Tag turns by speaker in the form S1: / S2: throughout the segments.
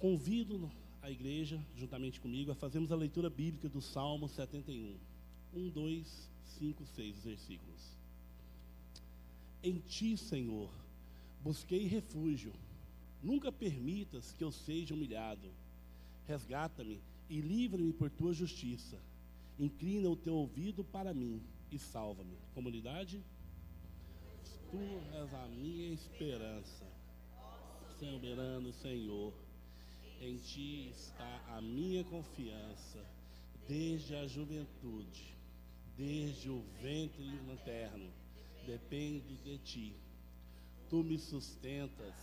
S1: Convido a igreja, juntamente comigo, a fazermos a leitura bíblica do Salmo 71. 1, 2, 5, 6 versículos. Em ti, Senhor, busquei refúgio. Nunca permitas que eu seja humilhado. Resgata-me e livra-me por tua justiça. Inclina o teu ouvido para mim e salva-me. Comunidade, tu és a minha esperança. Soberano Senhor, em ti está a minha confiança, desde a juventude, desde o ventre materno, dependo de ti. Tu me sustentas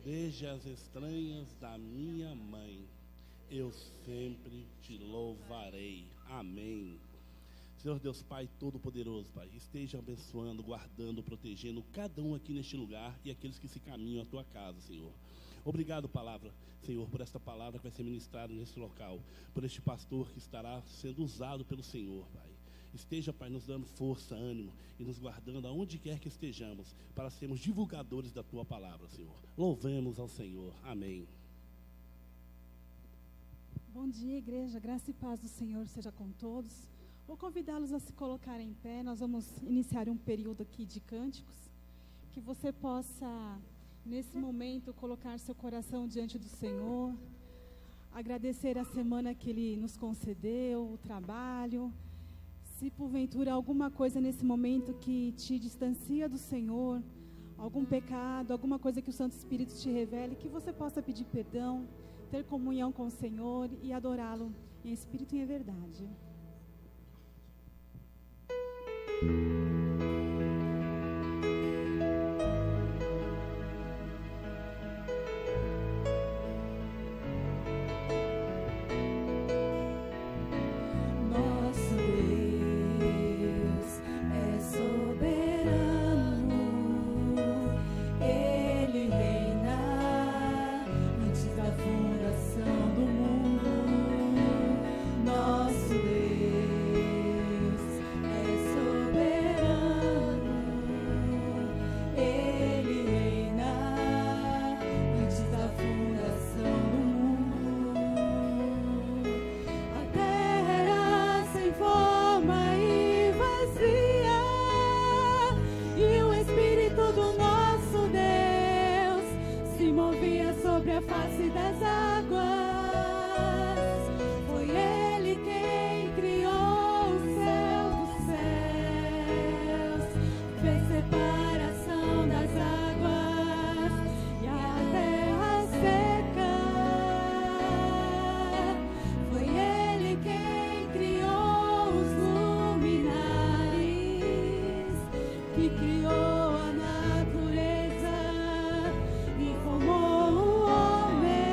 S1: desde as entranhas da minha mãe. Eu sempre te louvarei. Amém. Senhor Deus Pai Todo-Poderoso, Pai, esteja abençoando, guardando, protegendo cada um aqui neste lugar e aqueles que se caminham à tua casa, Senhor. Obrigado, palavra, Senhor, por esta palavra que vai ser ministrada nesse local, por este pastor que estará sendo usado pelo Senhor, Pai. Esteja, Pai, nos dando força, ânimo e nos guardando aonde quer que estejamos, para sermos divulgadores da tua palavra, Senhor. Louvemos ao Senhor. Amém.
S2: Bom dia, igreja. Graça e paz do Senhor seja com todos. Vou convidá-los a se colocarem em pé. Nós vamos iniciar um período aqui de cânticos. Que você possa, nesse momento, colocar seu coração diante do Senhor. Agradecer a semana que Ele nos concedeu, o trabalho. Se porventura alguma coisa nesse momento que te distancia do Senhor, algum pecado, alguma coisa que o Santo Espírito te revele, que você possa pedir perdão, ter comunhão com o Senhor e adorá-lo em espírito e em verdade.
S3: Criou a natureza e formou o homem.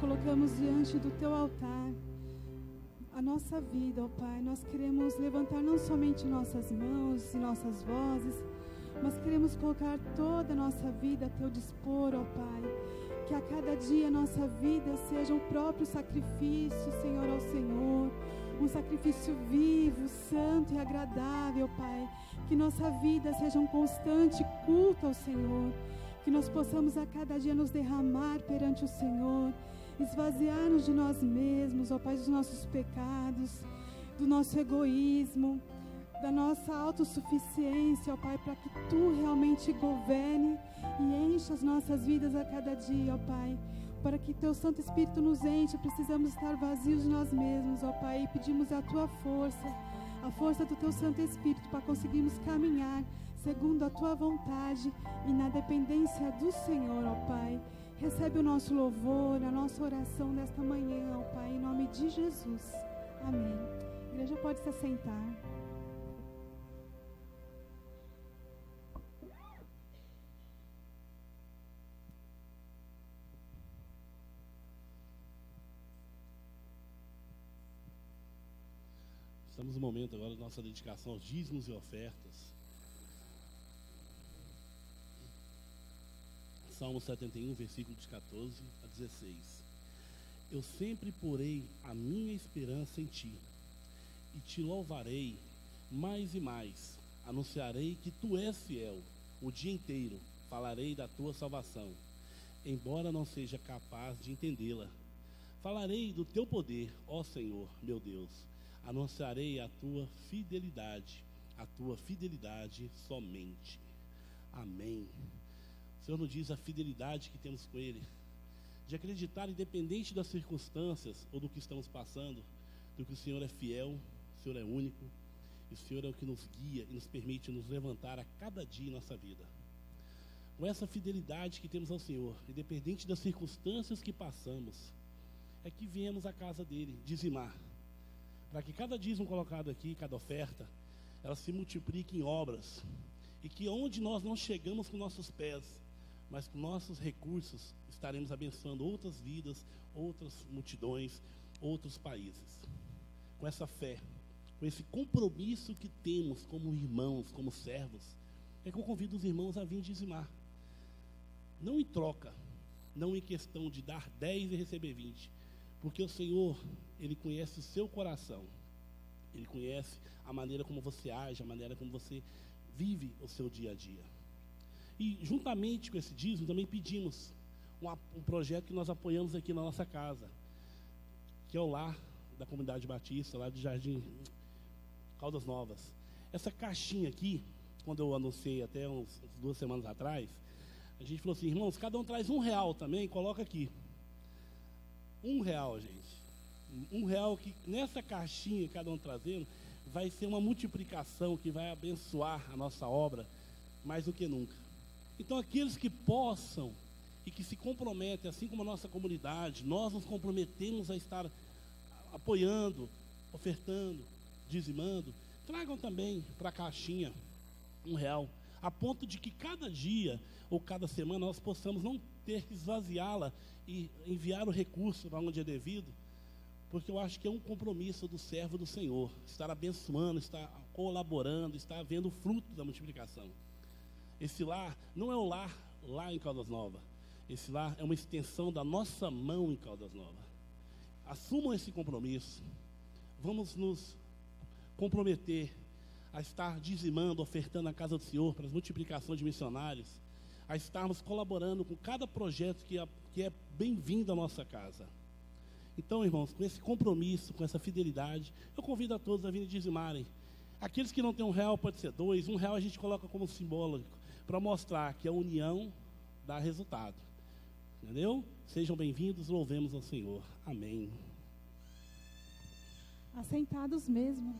S2: colocamos diante do Teu altar a nossa vida, ó Pai. Nós queremos levantar não somente nossas mãos e nossas vozes, mas queremos colocar toda a nossa vida a Teu dispor, ó Pai. Que a cada dia a nossa vida seja um próprio sacrifício, Senhor, ao Senhor. Um sacrifício vivo, santo e agradável, Pai. Que nossa vida seja um constante culto ao Senhor. Que nós possamos a cada dia nos derramar perante o Senhor. Esvaziar-nos de nós mesmos, ó Pai, dos nossos pecados, do nosso egoísmo, da nossa autossuficiência, ó Pai, para que Tu realmente governe e encha as nossas vidas a cada dia, ó Pai. Para que Teu Santo Espírito nos enche, precisamos estar vazios de nós mesmos, ó Pai, e pedimos a Tua força, a força do Teu Santo Espírito, para conseguirmos caminhar segundo a Tua vontade e na dependência do Senhor, ó Pai. Recebe o nosso louvor, a nossa oração nesta manhã, ó Pai, em nome de Jesus. Amém. A igreja pode se assentar.
S1: Estamos no momento agora da nossa dedicação aos dízimos e ofertas. Salmo 71, versículos 14 a 16. Eu sempre porei a minha esperança em Ti, e Te louvarei mais e mais. Anunciarei que Tu és fiel, o dia inteiro falarei da Tua salvação, embora não seja capaz de entendê-la. Falarei do Teu poder, ó Senhor, meu Deus. Anunciarei a Tua fidelidade somente. Amém. O Senhor nos diz a fidelidade que temos com Ele, de acreditar, independente das circunstâncias ou do que estamos passando, do que o Senhor é fiel, o Senhor é único, e o Senhor é o que nos guia e nos permite nos levantar a cada dia em nossa vida. Com essa fidelidade que temos ao Senhor, independente das circunstâncias que passamos, é que viemos à casa dEle dizimar, para que cada dízimo colocado aqui, cada oferta, ela se multiplique em obras, e que onde nós não chegamos com nossos pés, mas com nossos recursos, estaremos abençoando outras vidas, outras multidões, outros países. Com essa fé, com esse compromisso que temos como irmãos, como servos, é que eu convido os irmãos a vir dizimar. Não em troca, não em questão de dar 10 e receber 20, porque o Senhor, Ele conhece o seu coração, Ele conhece a maneira como você age, a maneira como você vive o seu dia a dia. E juntamente com esse dízimo também pedimos um projeto que nós apoiamos aqui na nossa casa, que é o lar da comunidade batista, lá do Jardim Caldas Novas. Essa caixinha aqui, quando eu anunciei até umas 2 semanas atrás, a gente falou assim: irmãos, cada um traz R$1 também, coloca aqui. R$1, gente. R$1 que nessa caixinha, cada um trazendo, vai ser uma multiplicação que vai abençoar a nossa obra mais do que nunca. Então, aqueles que possam e que se comprometem, assim como a nossa comunidade, nós nos comprometemos a estar apoiando, ofertando, dizimando, tragam também para a caixinha R$1, a ponto de que cada dia ou cada semana nós possamos não ter que esvaziá-la e enviar o recurso para onde é devido, porque eu acho que é um compromisso do servo do Senhor, estar abençoando, estar colaborando, estar vendo o fruto da multiplicação. Esse lar não é o lar lá em Caldas Novas. Esse lar é uma extensão da nossa mão em Caldas Novas. Assumam esse compromisso. Vamos nos comprometer a estar dizimando, ofertando a casa do Senhor para as multiplicações de missionários, a estarmos colaborando com cada projeto que é bem-vindo à nossa casa. Então, irmãos, com esse compromisso, com essa fidelidade, eu convido a todos a virem dizimarem. Aqueles que não têm R$1, pode ser 2, R$1 a gente coloca como simbólico, para mostrar que a união dá resultado. Entendeu? Sejam bem-vindos, louvemos ao Senhor. Amém.
S2: Assentados mesmo.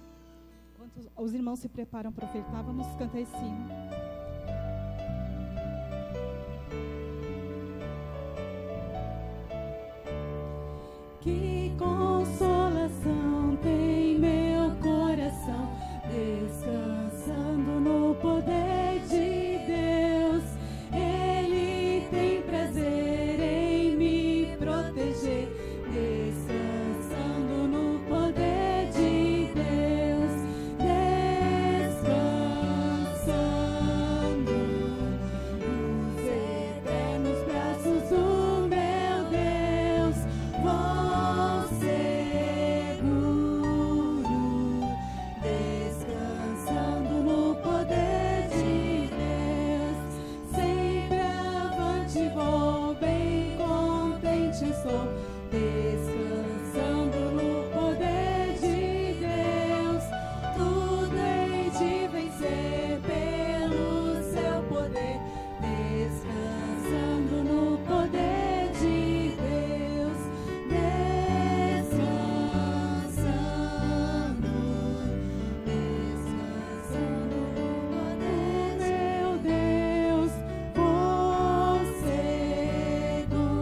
S2: Enquanto os irmãos se preparam para ofertar, vamos cantar esse hino. Que consolação tem meu coração, descansando no poder de Deus. Ele tem prazer em me proteger. vou, bem contente estou, descansando no poder de Deus. Tudo hei de vencer pelo seu poder, descansando no poder de Deus, descansando no poder de meu Deus, vou seguro,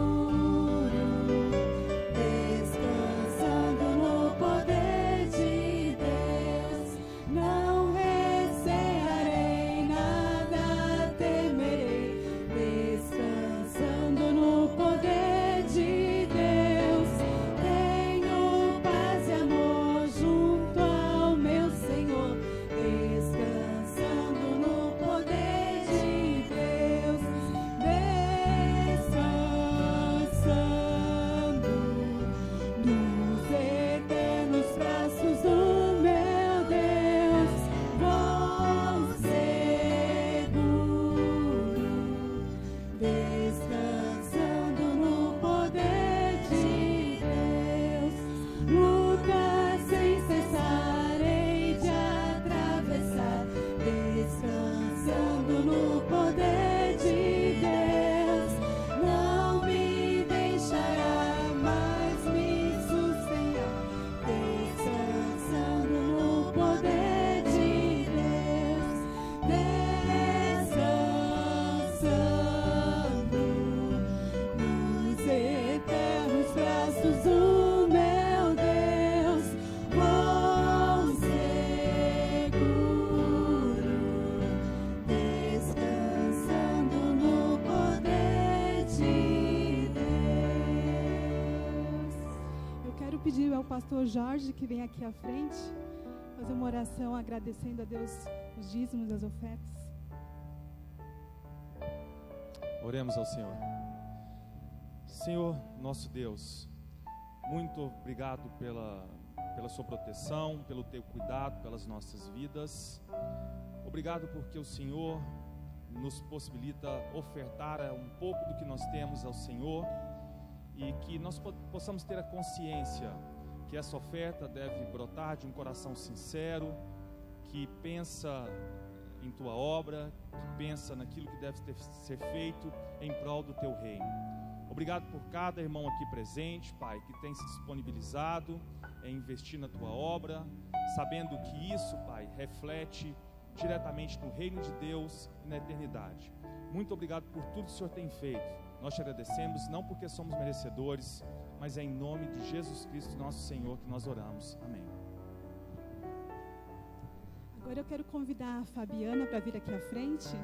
S2: descansando no poder de Deus, não recearei, nada temerei, descansando no poder de Deus, tenho paz e amor junto ao meu Senhor, descansando no poder de Deus, descansando nos eternos braços do meu Deus, vou seguro, descansando no poder de Deus. Lutas sem cessar hei de atravessar, descansando no poder de Deus. Não me deixará mais me sustentar, descansando no poder de Deus, descansando nos eternos braços do meu Deus, vou seguro, descansando no poder de Deus. Eu quero pedir ao pastor Jorge que vem aqui à frente fazer uma oração agradecendo a Deus os dízimos e as ofertas.
S3: Oremos ao Senhor. Senhor, nosso Deus, muito obrigado pela sua proteção, pelo teu cuidado pelas nossas vidas. Obrigado porque o Senhor nos possibilita ofertar um pouco do que nós temos ao Senhor e que nós possamos ter a consciência que essa oferta deve brotar de um coração sincero, que pensa em tua obra, que pensa naquilo que deve ser feito em prol do teu reino. Obrigado por cada irmão aqui presente, Pai, que tem se disponibilizado em investir na tua obra, sabendo que isso, Pai, reflete diretamente no reino de Deus e na eternidade. Muito obrigado por tudo que o Senhor tem feito. Nós te agradecemos, não porque somos merecedores, mas é em nome de Jesus Cristo, nosso Senhor, que nós oramos. Amém.
S2: Agora eu quero convidar a Fabiana para vir aqui à frente.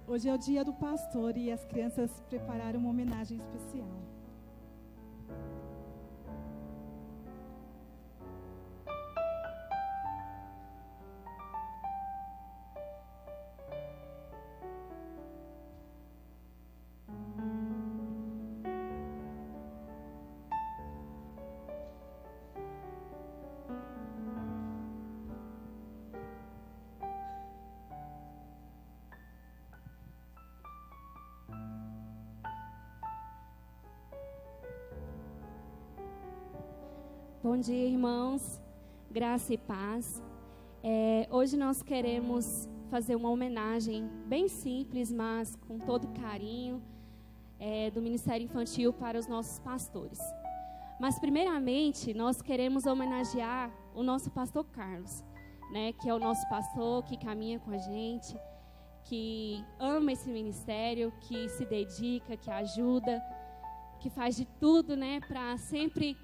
S2: Hoje é o dia do pastor e as crianças prepararam uma homenagem especial.
S4: Bom dia, irmãos, graça e paz. Hoje nós queremos fazer uma homenagem bem simples, mas com todo carinho, do Ministério Infantil para os nossos pastores. Mas primeiramente nós queremos homenagear o nosso pastor Carlos, né, que é o nosso pastor que caminha com a gente, que ama esse ministério, que se dedica, que ajuda, que faz de tudo, né, para sempre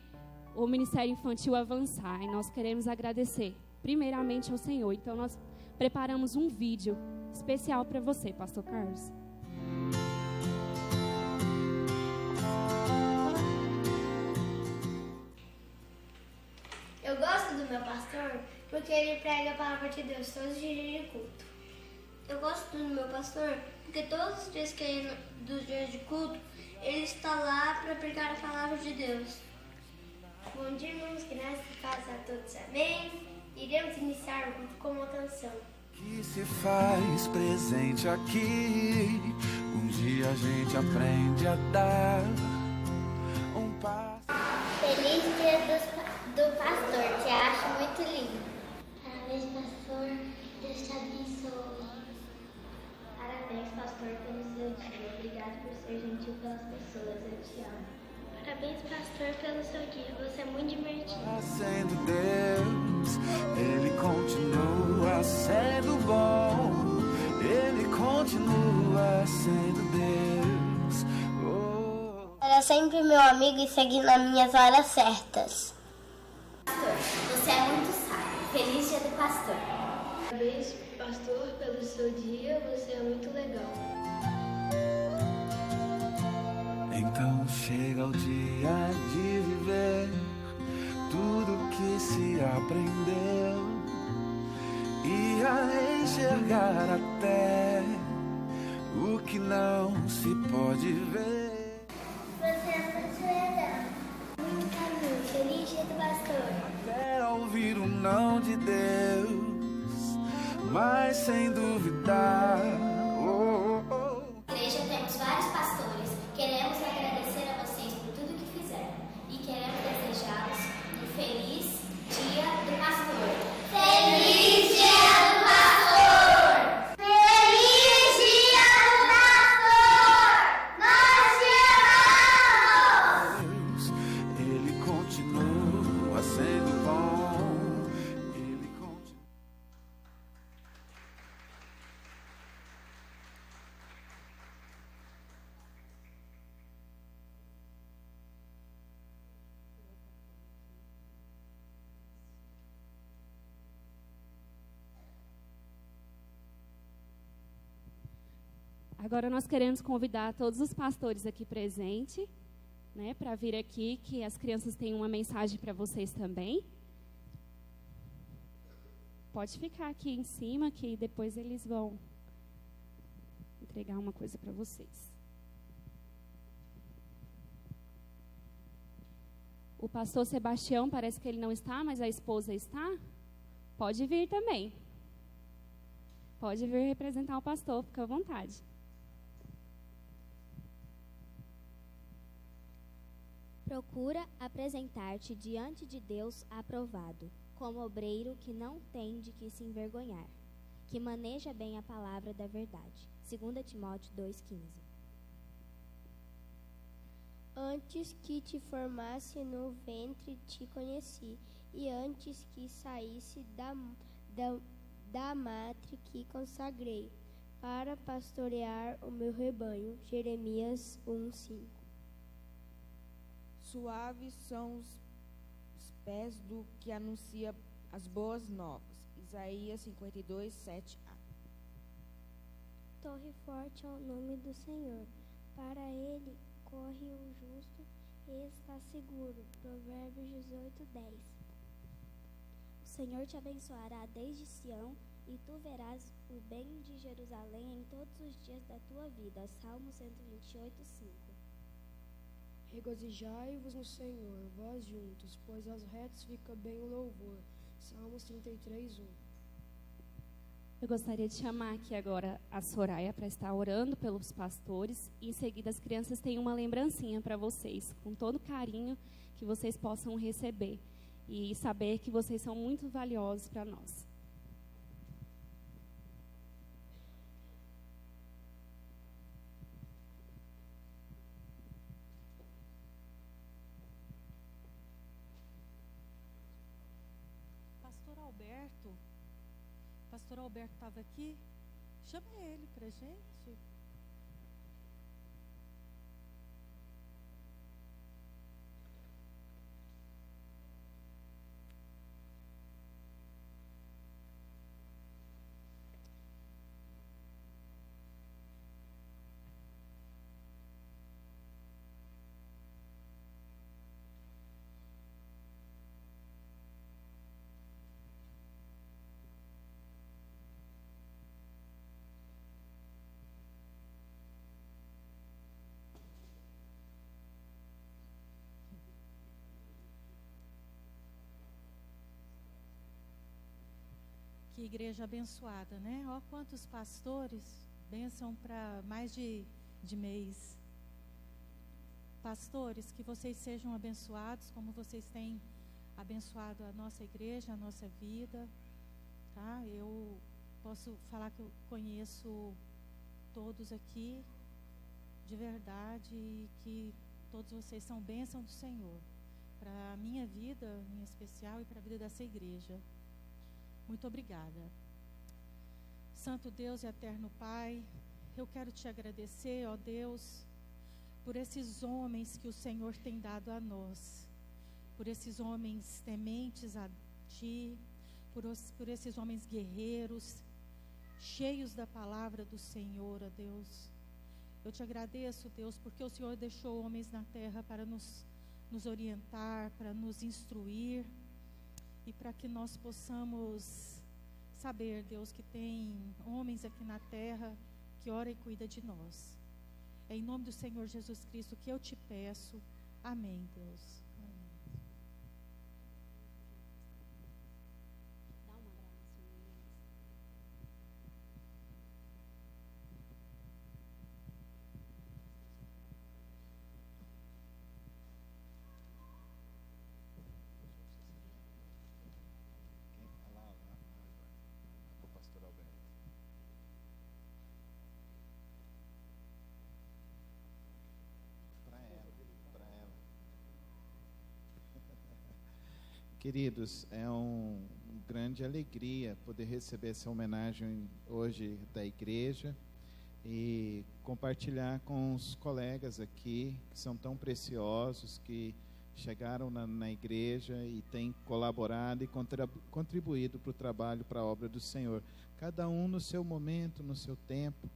S4: o Ministério Infantil avançar. E nós queremos agradecer primeiramente ao Senhor. Então nós preparamos um vídeo especial para você, pastor Carlos.
S5: Eu gosto do meu pastor porque ele prega a palavra de Deus todos os dias de culto. Eu gosto do meu pastor porque todos os dias dos dias de culto ele está lá para pregar a palavra de Deus. Bom dia, irmãos, que nessa casa a todos, amém. Iremos iniciar o culto com uma canção
S6: Que se faz presente aqui, um dia dia a gente aprende a dar um passo.
S5: Feliz dia do pastor, te acho muito lindo. Parabéns, pastor, Deus te abençoe. Parabéns, pastor, pelo seu dia. Obrigado por ser gentil pelas pessoas, eu te amo. Parabéns, pastor, pelo seu dia, você é muito divertido.
S6: Sendo Deus, Ele continua sendo bom. Ele continua sendo Deus. Oh.
S5: Era sempre meu amigo e seguir nas minhas horas certas.
S7: Pastor, você é muito sábio. Feliz dia do pastor.
S5: Parabéns, pastor, pelo seu dia, você é muito legal.
S6: Então chega o dia de viver tudo que se aprendeu e a enxergar até o que não se pode ver.
S5: Você é muito legal. Muito carinho. Feliz dia do pastor.
S6: Até ouvir o não de Deus, mas sem duvidar. Oh, oh, oh.
S7: Na igreja temos vários pastores. Queremos agradecer a vocês por tudo que fizeram e queremos desejá-los um feliz dia do pastor. Feliz dia do pastor! Feliz dia do pastor! Nós te amamos!
S6: Ele continua sendo bom. Ele continua.
S4: Agora nós queremos convidar todos os pastores aqui presentes, né, para vir aqui, que as crianças têm uma mensagem para vocês também. Pode ficar aqui em cima, que depois eles vão entregar uma coisa para vocês. O pastor Sebastião, parece que ele não está, mas a esposa está. Pode vir também. Pode vir representar o pastor, fica à vontade.
S8: Procura apresentar-te diante de Deus aprovado, como obreiro que não tem de que se envergonhar, que maneja bem a palavra da verdade. 2 Timóteo 2,15.
S5: Antes que te formasse no ventre te conheci, e antes que saísse da matre que consagrei, para pastorear o meu rebanho. Jeremias 1:5.
S9: Suaves são os pés do que anuncia as boas novas. Isaías 52:7a.
S5: Torre forte é o nome do Senhor. Para ele corre o justo e está seguro. Provérbios 18:10.
S8: O Senhor te abençoará desde Sião, e tu verás o bem de Jerusalém em todos os dias da tua vida. Salmo 128:5.
S10: Regozijai-vos no Senhor, vós juntos, pois aos retos fica bem o louvor. Salmos 33:1.
S4: Eu gostaria de chamar aqui agora a Soraya para estar orando pelos pastores. E em seguida as crianças têm uma lembrancinha para vocês, com todo carinho que vocês possam receber. E saber que vocês são muito valiosos para nós.
S11: Pastor Alberto estava aqui? Chama ele para a gente. Que igreja abençoada, né? Ó, quantos pastores, bênção para mais de de mês. Pastores, que vocês sejam abençoados, como vocês têm abençoado a nossa igreja, a nossa vida, tá? Eu posso falar que eu conheço todos aqui de verdade e que todos vocês são bênção do Senhor para a minha vida em especial e para a vida dessa igreja. Muito obrigada. Santo Deus e eterno Pai, eu quero te agradecer, ó Deus, por esses homens que o Senhor tem dado a nós, por esses homens tementes a Ti, por esses homens guerreiros, cheios da palavra do Senhor, ó Deus. Eu te agradeço, Deus, porque o Senhor deixou homens na terra para nos orientar, para nos instruir e para que nós possamos saber, Deus, que tem homens aqui na terra que ora e cuida de nós. É em nome do Senhor Jesus Cristo que eu te peço. Amém, Deus. Amém.
S4: Dá um abraço, meninas.
S12: O pastor Alberto. Queridos, é uma grande alegria poder receber essa homenagem hoje da igreja e compartilhar com os colegas aqui que são tão preciosos, que chegaram na igreja e têm colaborado e contribuído para o trabalho, para a obra do Senhor. Cada um no seu momento, no seu tempo.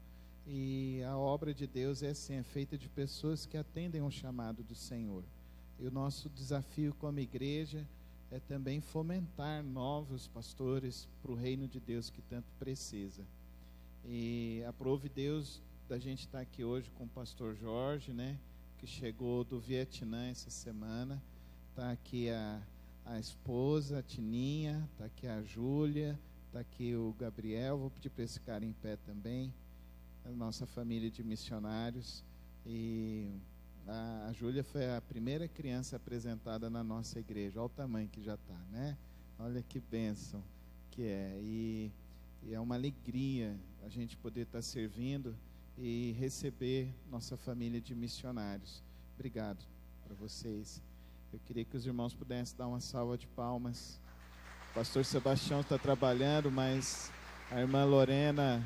S12: E a obra de Deus é assim, é feita de pessoas que atendem ao chamado do Senhor. E o nosso desafio como igreja é também fomentar novos pastores para o reino de Deus que tanto precisa. E aprove Deus da gente estar aqui hoje com o pastor Jorge, né, que chegou do Vietnã essa semana. Está aqui a esposa, a Tininha, está aqui a Júlia, está aqui o Gabriel, vou pedir para eles ficarem em pé também, a nossa família de missionários. E a Júlia foi a primeira criança apresentada na nossa igreja. Olha o tamanho que já está, né? Olha que bênção que é. E é uma alegria a gente poder estar servindo e receber nossa família de missionários. Obrigado para vocês. Eu queria que os irmãos pudessem dar uma salva de palmas. O pastor Sebastião está trabalhando, mas a irmã Lorena,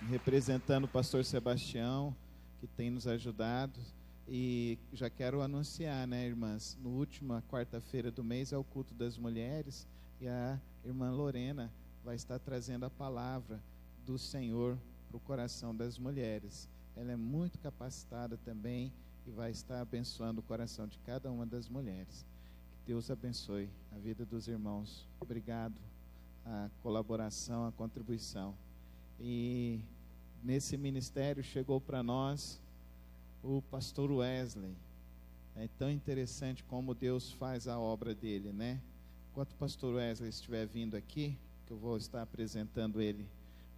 S12: representando o pastor Sebastião, que tem nos ajudado. E já quero anunciar, né, irmãs, no última quarta-feira do mês é o culto das mulheres e a irmã Lorena vai estar trazendo a palavra do Senhor para o coração das mulheres. Ela é muito capacitada também e vai estar abençoando o coração de cada uma das mulheres. Que Deus abençoe a vida dos irmãos. Obrigado a colaboração, a contribuição. E nesse ministério chegou para nós o pastor Wesley. É tão interessante como Deus faz a obra dele, né? Enquanto o pastor Wesley estiver vindo aqui, que eu vou estar apresentando ele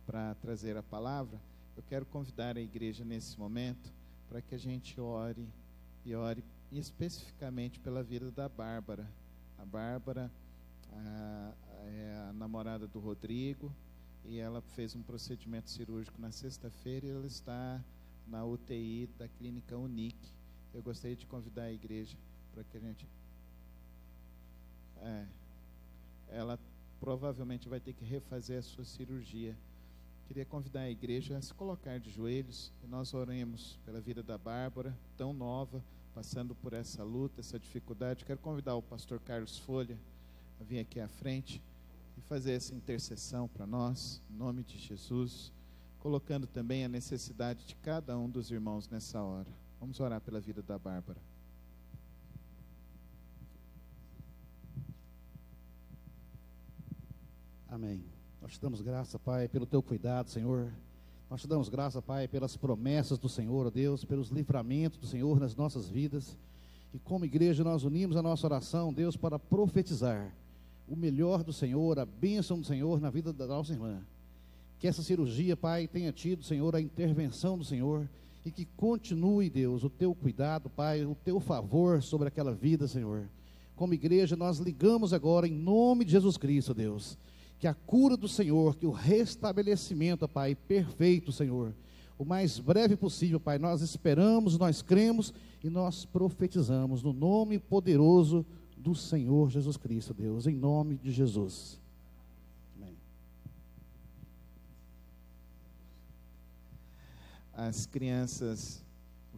S12: para trazer a palavra, eu quero convidar a igreja nesse momento para que a gente ore, e ore especificamente pela vida da Bárbara. A Bárbara é a namorada do Rodrigo, e ela fez um procedimento cirúrgico na sexta-feira e ela está na UTI da clínica Unique. Eu gostaria de convidar a igreja para que a gente... ela provavelmente vai ter que refazer a sua cirurgia. Queria convidar a igreja a se colocar de joelhos e nós oremos pela vida da Bárbara, tão nova, passando por essa luta, essa dificuldade. Quero convidar o pastor Carlos Folha a vir aqui à frente e fazer essa intercessão para nós, em nome de Jesus, colocando também a necessidade de cada um dos irmãos nessa hora. Vamos orar pela vida da Bárbara.
S13: Amém. Nós te damos graça, Pai, pelo teu cuidado, Senhor. Nós te damos graça, Pai, pelas promessas do Senhor, ó Deus, pelos livramentos do Senhor nas nossas vidas. E como igreja nós unimos a nossa oração, Deus, para profetizar o melhor do Senhor, a bênção do Senhor na vida da nossa irmã. Que essa cirurgia, Pai, tenha tido, Senhor, a intervenção do Senhor e que continue, Deus, o teu cuidado, Pai, o teu favor sobre aquela vida, Senhor. Como igreja, nós ligamos agora em nome de Jesus Cristo, Deus, que a cura do Senhor, que o restabelecimento, Pai, perfeito, Senhor, o mais breve possível, Pai, nós esperamos, nós cremos e nós profetizamos no nome poderoso do Senhor Jesus Cristo, Deus, em nome de Jesus. Amém.
S12: As crianças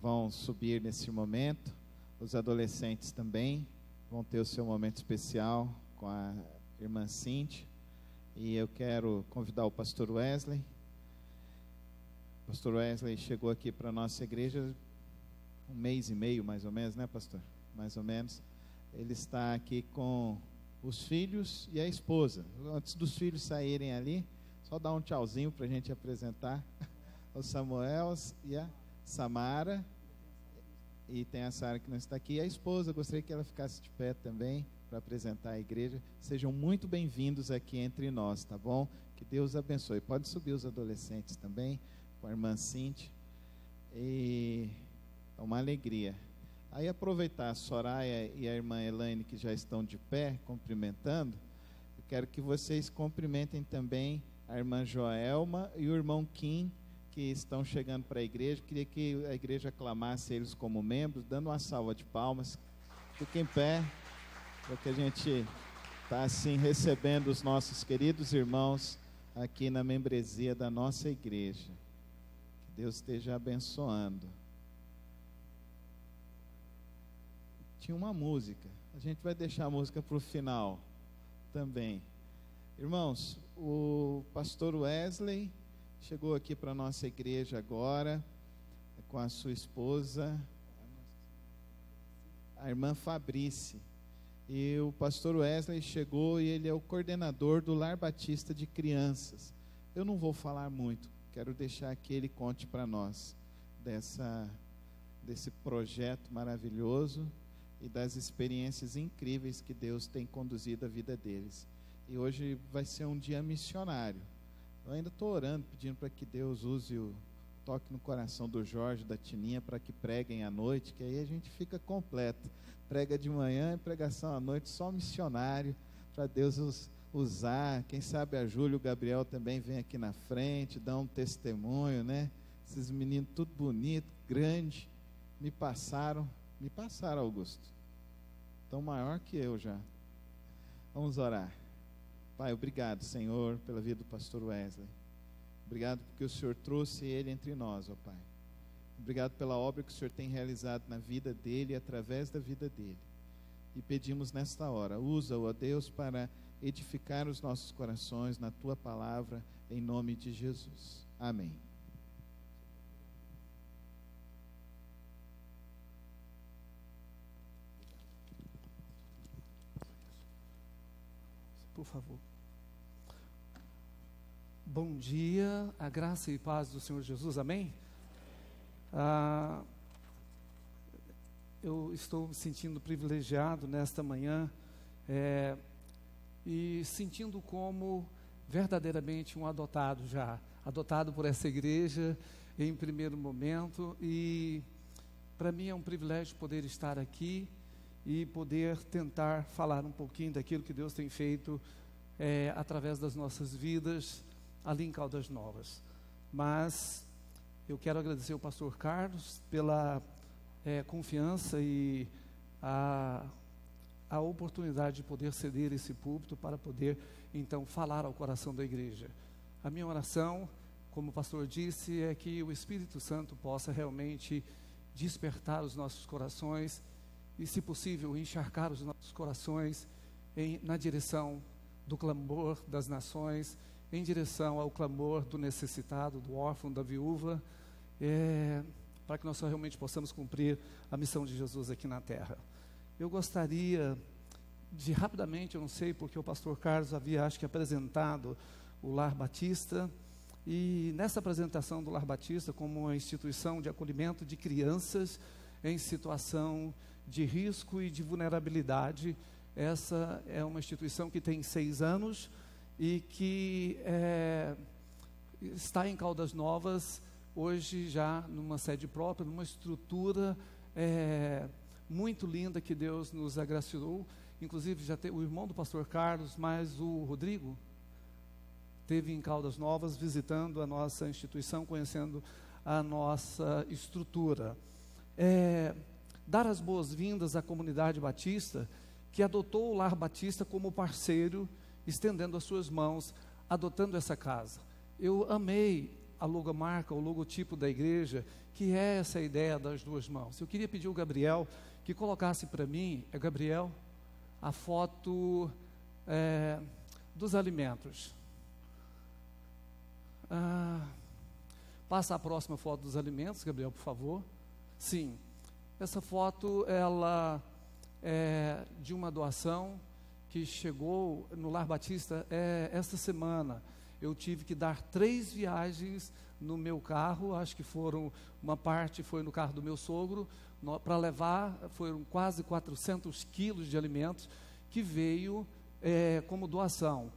S12: vão subir nesse momento, os adolescentes também vão ter o seu momento especial com a irmã Cíntia, e eu quero convidar o pastor Wesley. O pastor Wesley chegou aqui para a nossa igreja 1 mês e meio, mais ou menos, né, pastor? Mais ou menos. Ele está aqui com os filhos e a esposa. Antes dos filhos saírem ali, só dar um tchauzinho para a gente apresentar o Samuel e a Samara. E tem a Sara que não está aqui. E a esposa, gostaria que ela ficasse de pé também para apresentar a igreja. Sejam muito bem-vindos aqui entre nós, tá bom? Que Deus abençoe. Pode subir os adolescentes também, com a irmã Cíntia. E é uma alegria. Aí aproveitar a Soraya e a irmã Elaine, que já estão de pé, cumprimentando. Eu quero que vocês cumprimentem também a irmã Joelma e o irmão Kim, que estão chegando para a igreja. Queria que a igreja aclamasse eles como membros, dando uma salva de palmas. Fiquem em pé, porque a gente está assim recebendo os nossos queridos irmãos aqui na membresia da nossa igreja. Que Deus esteja abençoando. Tinha uma música, a gente vai deixar a música para o final também. Irmãos, o pastor Wesley chegou aqui para a nossa igreja agora, com a sua esposa, a irmã Fabrície. E o pastor Wesley chegou e ele é o coordenador do Lar Batista de Crianças. Eu não vou falar muito, quero deixar que ele conte para nós desse projeto maravilhoso e das experiências incríveis que Deus tem conduzido a vida deles. E hoje vai ser um dia missionário. Eu ainda estou orando, pedindo para que Deus use o toque no coração do Jorge, da Tininha, para que preguem à noite, que aí a gente fica completo. Prega de manhã e pregação à noite, só missionário, para Deus usar. Quem sabe a Júlia e o Gabriel também vem aqui na frente, dão um testemunho, né? Esses meninos tudo bonito, grande, me passaram, Augusto. Tão maior que eu já. Vamos orar. Pai, obrigado, Senhor, pela vida do pastor Wesley. Obrigado porque o Senhor trouxe ele entre nós, ó Pai. Obrigado pela obra que o Senhor tem realizado na vida dele e através da vida dele. E pedimos nesta hora, usa-o, ó Deus, para edificar os nossos corações na Tua palavra, em nome de Jesus. Amém.
S14: Por favor. Bom dia, a graça e paz do Senhor Jesus, amém? Eu estou me sentindo privilegiado nesta manhã e sentindo como verdadeiramente um adotado já, adotado por essa igreja em primeiro momento, e para mim é um privilégio poder estar aqui e poder tentar falar um pouquinho daquilo que Deus tem feito através das nossas vidas ali em Caldas Novas. Mas eu quero agradecer ao pastor Carlos pela confiança e a oportunidade de poder ceder esse púlpito para poder então falar ao coração da igreja. A minha oração, como o pastor disse, é que o Espírito Santo possa realmente despertar os nossos corações e, se possível, encharcar os nossos corações na direção do clamor das nações, em direção ao clamor do necessitado, do órfão, da viúva, para que nós realmente possamos cumprir a missão de Jesus aqui na terra. Eu gostaria de rapidamente, eu não sei porque o pastor Carlos havia, acho que, apresentado o Lar Batista, e nessa apresentação do Lar Batista como uma instituição de acolhimento de crianças em situação de risco e de vulnerabilidade. Essa é uma instituição que tem 6 anos e que está em Caldas Novas hoje já numa sede própria, numa estrutura muito linda que Deus nos agraciou. Inclusive já o irmão do pastor Carlos, mais o Rodrigo, esteve em Caldas Novas visitando a nossa instituição, conhecendo a nossa estrutura. Dar as boas-vindas à comunidade batista, que adotou o Lar Batista como parceiro, estendendo as suas mãos, adotando essa casa. Eu amei a logomarca, o logotipo da igreja, que é essa ideia das duas mãos. Eu queria pedir ao Gabriel que colocasse para mim, Gabriel, a foto dos alimentos. Passa a próxima foto dos alimentos, Gabriel, por favor. Sim, essa foto, ela é de uma doação que chegou no Lar Batista esta semana. Eu tive que dar 3 viagens no meu carro, acho que uma parte foi no carro do meu sogro, para levar, foram quase 400 quilos de alimentos que veio como doação,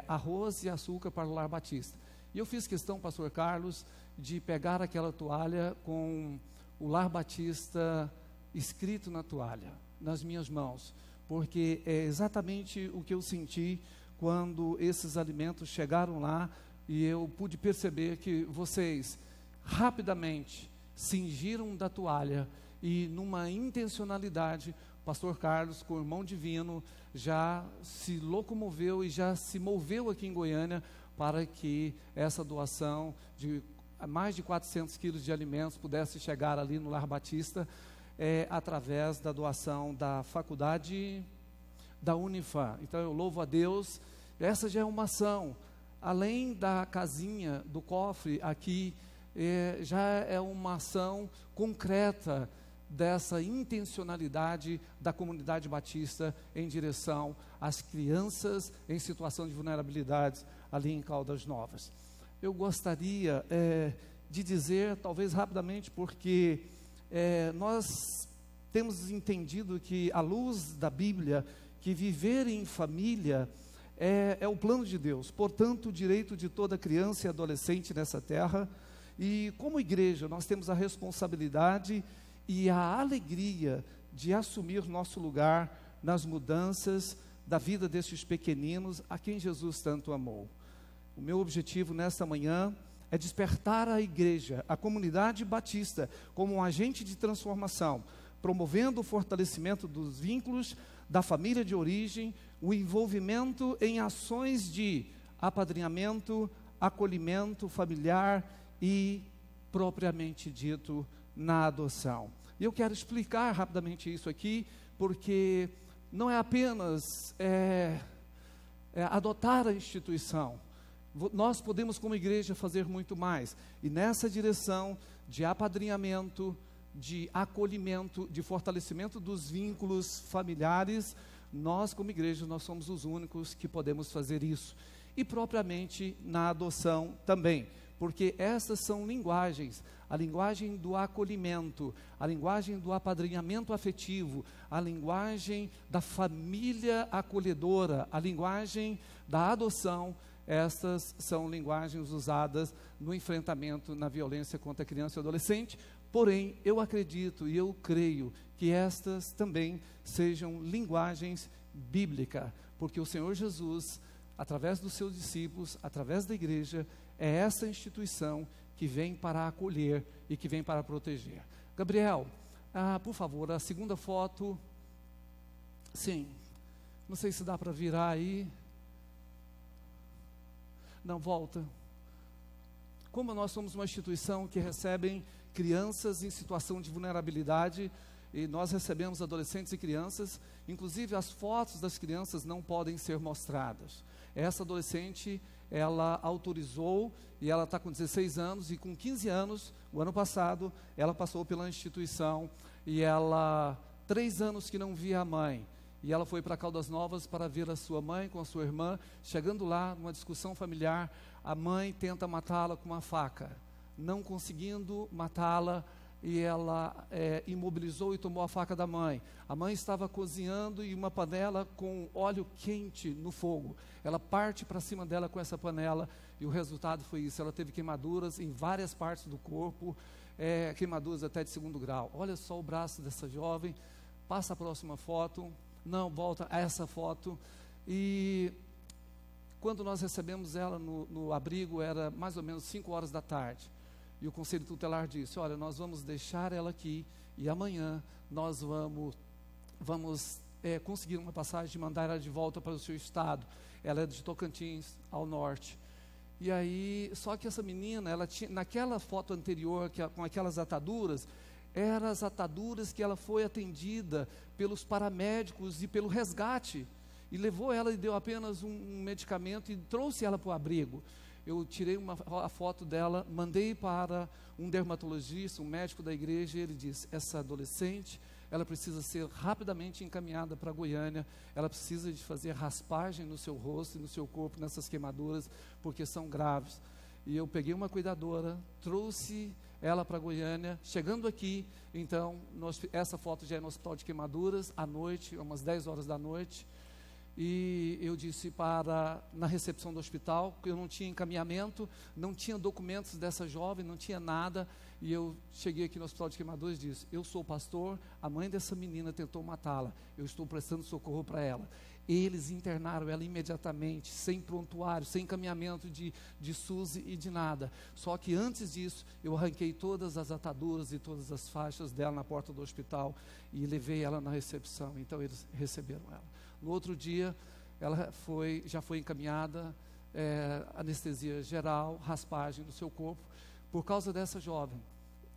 S14: arroz e açúcar para o Lar Batista. E eu fiz questão, pastor Carlos, de pegar aquela toalha com o Lar Batista escrito na toalha, nas minhas mãos, porque é exatamente o que eu senti quando esses alimentos chegaram lá, e eu pude perceber que vocês rapidamente cingiram da toalha e numa intencionalidade, o pastor Carlos, com o irmão divino, já se locomoveu e já se moveu aqui em Goiânia para que essa doação de mais de 400 quilos de alimentos pudesse chegar ali no Lar Batista, através da doação da faculdade da Unifam. Então eu louvo a Deus. Essa já é uma ação, além da casinha, do cofre aqui, já é uma ação concreta dessa intencionalidade da comunidade batista em direção às crianças em situação de vulnerabilidade ali em Caldas Novas. Eu gostaria de dizer, talvez rapidamente, porque nós temos entendido que, à luz da Bíblia, que viver em família é o plano de Deus, portanto, o direito de toda criança e adolescente nessa terra. E como igreja, nós temos a responsabilidade e a alegria de assumir nosso lugar nas mudanças da vida desses pequeninos a quem Jesus tanto amou. O meu objetivo nesta manhã é despertar a igreja, a comunidade batista, como um agente de transformação, promovendo o fortalecimento dos vínculos da família de origem, o envolvimento em ações de apadrinhamento, acolhimento familiar e, propriamente dito, na adoção. E eu quero explicar rapidamente isso aqui, porque não é apenas adotar a instituição. Nós podemos, como igreja, fazer muito mais. E nessa direção de apadrinhamento, de acolhimento, de fortalecimento dos vínculos familiares, nós, como igreja, nós somos os únicos que podemos fazer isso. E propriamente na adoção também, porque essas são linguagens, a linguagem do acolhimento, a linguagem do apadrinhamento afetivo, a linguagem da família acolhedora, a linguagem da adoção. Estas são linguagens usadas no enfrentamento na violência contra a criança e adolescente. Porém, eu acredito e eu creio que estas também sejam linguagens bíblicas, porque o Senhor Jesus, através dos seus discípulos, através da igreja, é essa instituição que vem para acolher e que vem para proteger. Gabriel, por favor, a segunda foto. Sim, não sei se dá para virar aí. Não, volta. Como nós somos uma instituição que recebe crianças em situação de vulnerabilidade, e nós recebemos adolescentes e crianças, inclusive as fotos das crianças não podem ser mostradas. Essa adolescente, ela autorizou, e ela está com 16 anos, e com 15 anos, o ano passado, ela passou pela instituição, e ela, 3 anos que não via a mãe, e ela foi para Caldas Novas para ver a sua mãe com a sua irmã. Chegando lá, numa discussão familiar, a mãe tenta matá-la com uma faca. Não conseguindo matá-la, e ela imobilizou e tomou a faca da mãe. A mãe estava cozinhando em uma panela com óleo quente no fogo. Ela parte para cima dela com essa panela e o resultado foi isso. Ela teve queimaduras em várias partes do corpo, queimaduras até de 2º grau. Olha só o braço dessa jovem. Passa a próxima foto. Não, volta a essa foto. E quando nós recebemos ela no abrigo, era mais ou menos 5 horas da tarde. E o Conselho Tutelar disse, olha, nós vamos deixar ela aqui e amanhã nós vamos conseguir uma passagem e mandar ela de volta para o seu estado. Ela é de Tocantins, ao norte. E aí, só que essa menina, ela tinha, naquela foto anterior, com aquelas ataduras, eram as ataduras que ela foi atendida pelos paramédicos e pelo resgate. E levou ela e deu apenas um medicamento e trouxe ela para o abrigo. Eu tirei a foto dela, mandei para um dermatologista, um médico da igreja, e ele disse, essa adolescente, ela precisa ser rapidamente encaminhada para Goiânia, ela precisa de fazer raspagem no seu rosto e no seu corpo, nessas queimaduras, porque são graves. E eu peguei uma cuidadora, trouxe ela para Goiânia, chegando aqui, então, essa foto já é no Hospital de Queimaduras, à noite, umas 10 horas da noite, e eu disse na recepção do hospital, que eu não tinha encaminhamento, não tinha documentos dessa jovem, não tinha nada, e eu cheguei aqui no Hospital de Queimaduras e disse, eu sou pastor, a mãe dessa menina tentou matá-la, eu estou prestando socorro para ela. Eles internaram ela imediatamente, sem prontuário, sem encaminhamento de SUS e de nada. Só que antes disso, eu arranquei todas as ataduras e todas as faixas dela na porta do hospital e levei ela na recepção, então eles receberam ela. No outro dia, ela já foi encaminhada, anestesia geral, raspagem no seu corpo. Por causa dessa jovem,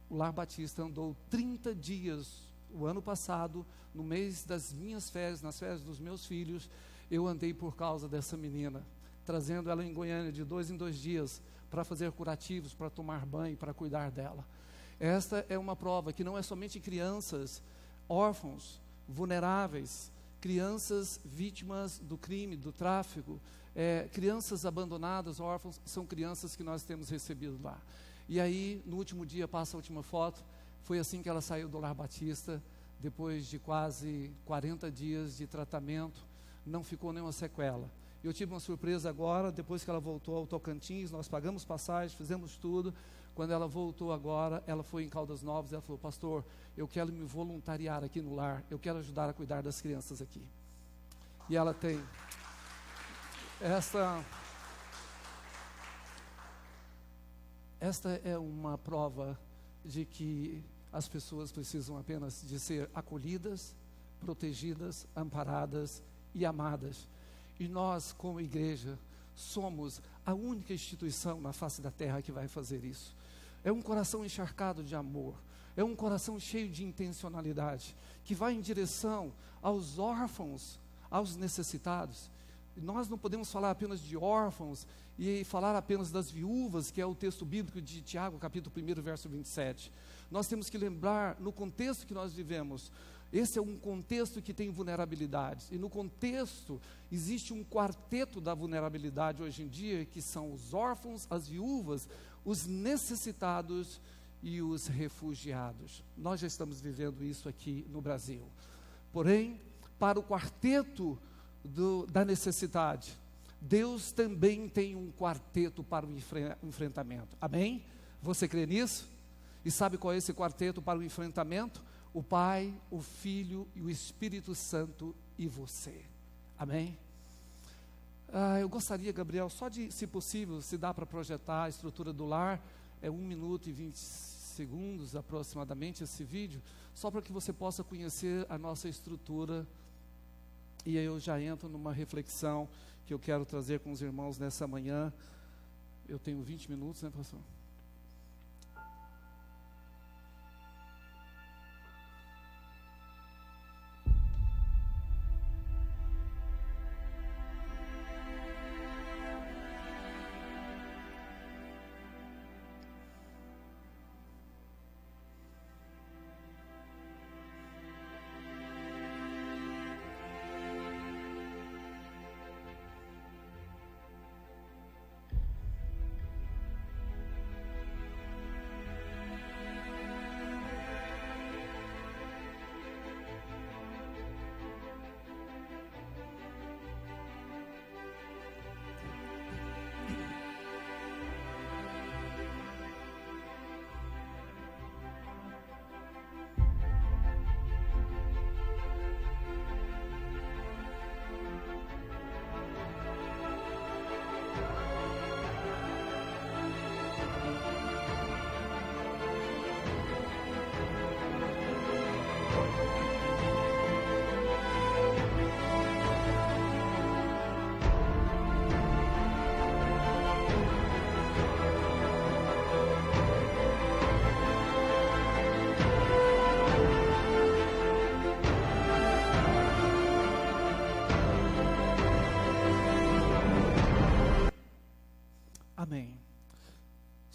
S14: o Lar Batista andou 30 dias, o ano passado, no mês das minhas férias, nas férias dos meus filhos, eu andei por causa dessa menina, trazendo ela em Goiânia de 2 em 2 dias, para fazer curativos, para tomar banho, para cuidar dela. Esta é uma prova que não é somente crianças órfãos, vulneráveis, crianças vítimas do crime, do tráfico, crianças abandonadas, órfãos, são crianças que nós temos recebido lá. E aí, no último dia, passa a última foto, foi assim que ela saiu do Lar Batista, depois de quase 40 dias de tratamento, não ficou nenhuma sequela. Eu tive uma surpresa agora, depois que ela voltou ao Tocantins, nós pagamos passagem, fizemos tudo. Quando ela voltou agora, ela foi em Caldas Novas, ela falou, pastor, eu quero me voluntariar aqui no lar, eu quero ajudar a cuidar das crianças aqui. E ela tem esta é uma prova de que as pessoas precisam apenas de ser acolhidas, protegidas, amparadas e amadas. E nós, como igreja, somos a única instituição na face da terra que vai fazer isso. É um coração encharcado de amor, é um coração cheio de intencionalidade, que vai em direção aos órfãos, aos necessitados. E nós não podemos falar apenas de órfãos e falar apenas das viúvas, que é o texto bíblico de Tiago, capítulo 1, verso 27. Nós temos que lembrar, no contexto que nós vivemos, esse é um contexto que tem vulnerabilidades, e no contexto existe um quarteto da vulnerabilidade hoje em dia, que são os órfãos, as viúvas, os necessitados e os refugiados. Nós já estamos vivendo isso aqui no Brasil. Porém, para o quarteto da necessidade, Deus também tem um quarteto para o enfrentamento. Amém? Você crê nisso? E sabe qual é esse quarteto para o enfrentamento? O Pai, o Filho e o Espírito Santo e você. Amém? Eu gostaria, Gabriel, só de, se possível, se dá para projetar a estrutura do lar, 1 minuto e 20 segundos aproximadamente esse vídeo, só para que você possa conhecer a nossa estrutura. E aí eu já entro numa reflexão que eu quero trazer com os irmãos nessa manhã. Eu tenho 20 minutos, né, pastor?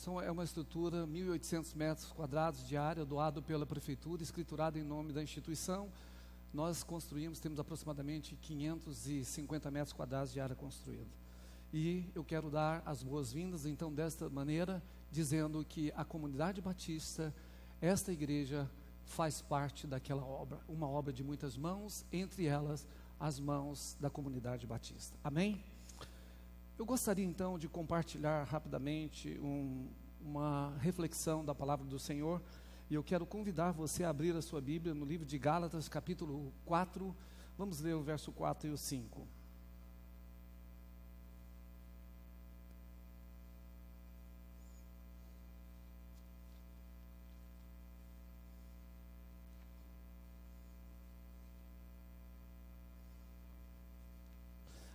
S14: É uma estrutura, 1.800 metros quadrados de área, doado pela prefeitura, escriturado em nome da instituição. Nós construímos, temos aproximadamente 550 metros quadrados de área construída. E eu quero dar as boas-vindas, então, desta maneira, dizendo que a comunidade batista, esta igreja, faz parte daquela obra, uma obra de muitas mãos, entre elas as mãos da comunidade batista. Amém? Eu gostaria então de compartilhar rapidamente uma reflexão da palavra do Senhor, e eu quero convidar você a abrir a sua Bíblia no livro de Gálatas, capítulo 4, vamos ler o verso 4 e o 5.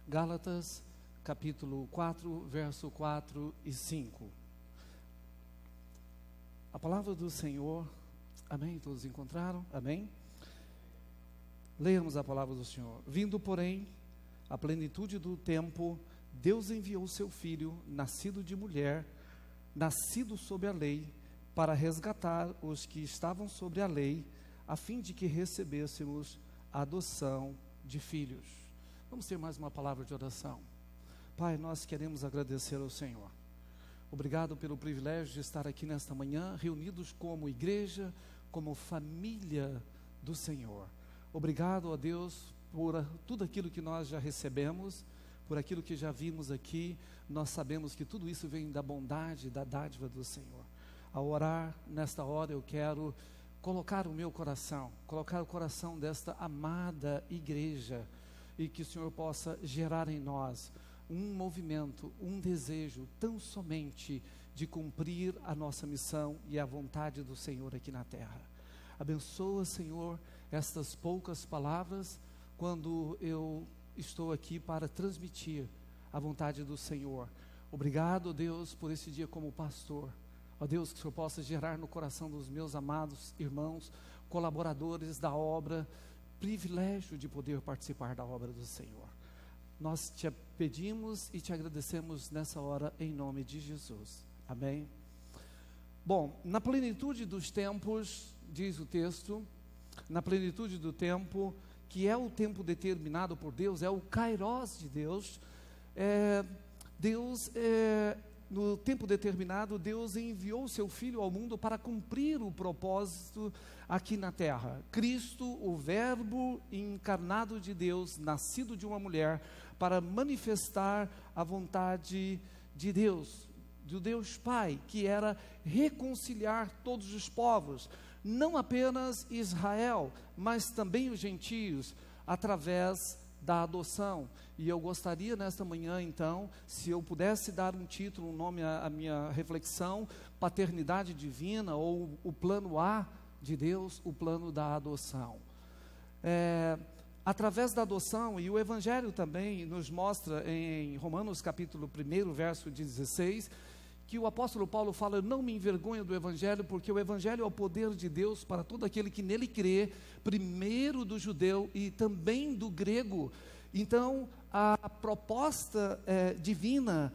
S14: Gálatas, capítulo 4, verso 4 e 5. A palavra do Senhor, amém? Todos encontraram? Amém? Leamos a palavra do Senhor. Vindo, porém, a plenitude do tempo, Deus enviou seu Filho, nascido de mulher, nascido sob a lei, para resgatar os que estavam sobre a lei, a fim de que recebêssemos a adoção de filhos. Vamos ter mais uma palavra de oração. Pai, nós queremos agradecer ao Senhor. Obrigado pelo privilégio de estar aqui nesta manhã, reunidos como igreja, como família do Senhor. Obrigado, ó Deus, por tudo aquilo que nós já recebemos, por aquilo que já vimos aqui. Nós sabemos que tudo isso vem da bondade, da dádiva do Senhor. Ao orar nesta hora, eu quero colocar o meu coração, colocar o coração desta amada igreja, e que o Senhor possa gerar em nós um movimento, um desejo tão somente de cumprir a nossa missão e a vontade do Senhor aqui na terra. Abençoa, Senhor, estas poucas palavras quando eu estou aqui para transmitir a vontade do Senhor. Obrigado, Deus, por esse dia como pastor. Ó Deus, que o Senhor possa gerar no coração dos meus amados irmãos, colaboradores da obra, privilégio de poder participar da obra do Senhor. Nós te pedimos e te agradecemos nessa hora em nome de Jesus. Amém? Bom, na plenitude dos tempos, diz o texto, na plenitude do tempo, que é o tempo determinado por Deus, é o Kairos de Deus, no tempo determinado, Deus enviou seu Filho ao mundo para cumprir o propósito aqui na terra. Cristo, o Verbo encarnado de Deus, nascido de uma mulher, para manifestar a vontade de Deus, do Deus Pai, que era reconciliar todos os povos, não apenas Israel, mas também os gentios, através da adoção. E eu gostaria nesta manhã, então, se eu pudesse dar um título, um nome à minha reflexão, paternidade divina, ou o plano A de Deus, o plano da adoção. Através da adoção, e o Evangelho também nos mostra em Romanos capítulo 1, verso 16, que o apóstolo Paulo fala: eu não me envergonho do Evangelho, porque o Evangelho é o poder de Deus para todo aquele que nele crê, primeiro do judeu e também do grego. Então, a proposta divina,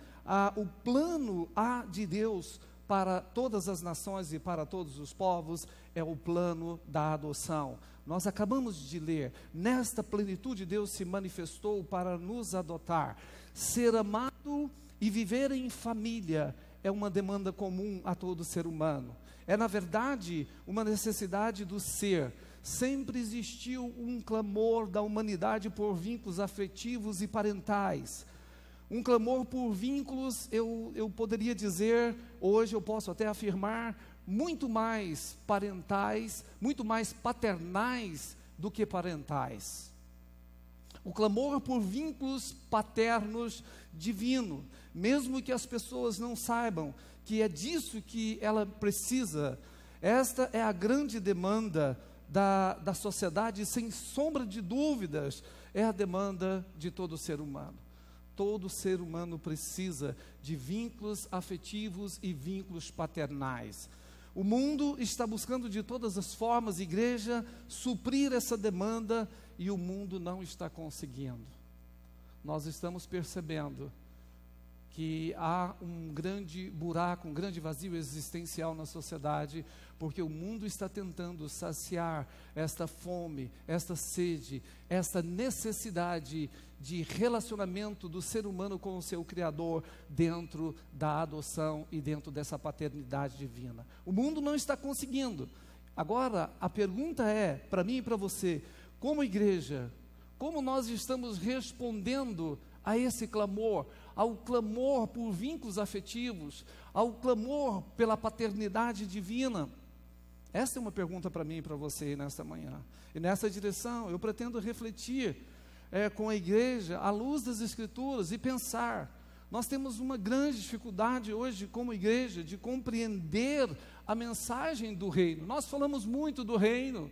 S14: o plano A de Deus para todas as nações e para todos os povos é o plano da adoção. Nós acabamos de ler, nesta plenitude Deus se manifestou para nos adotar. Ser amado e viver em família é uma demanda comum a todo ser humano. É, na verdade, uma necessidade do ser. Sempre existiu um clamor da humanidade por vínculos afetivos e parentais. Um clamor por vínculos, eu poderia dizer, hoje eu posso até afirmar, muito mais parentais, muito mais paternais do que parentais. O clamor por vínculos paternos divino, mesmo que as pessoas não saibam que é disso que ela precisa. Esta é a grande demanda da sociedade, sem sombra de dúvidas, é a demanda de todo ser humano. Todo ser humano precisa de vínculos afetivos e vínculos paternais. O mundo está buscando de todas as formas, igreja, suprir essa demanda, e o mundo não está conseguindo. Nós estamos percebendo que há um grande buraco, um grande vazio existencial na sociedade, porque o mundo está tentando saciar esta fome, esta sede, esta necessidade de relacionamento do ser humano com o seu Criador dentro da adoção e dentro dessa paternidade divina. O mundo não está conseguindo. Agora, a pergunta é, para mim e para você, como igreja, como nós estamos respondendo a esse clamor, ao clamor por vínculos afetivos, ao clamor pela paternidade divina? Essa é uma pergunta para mim e para você nesta manhã. E nessa direção eu pretendo refletir com a igreja à luz das Escrituras e pensar. Nós temos uma grande dificuldade hoje como igreja de compreender a mensagem do reino. Nós falamos muito do reino.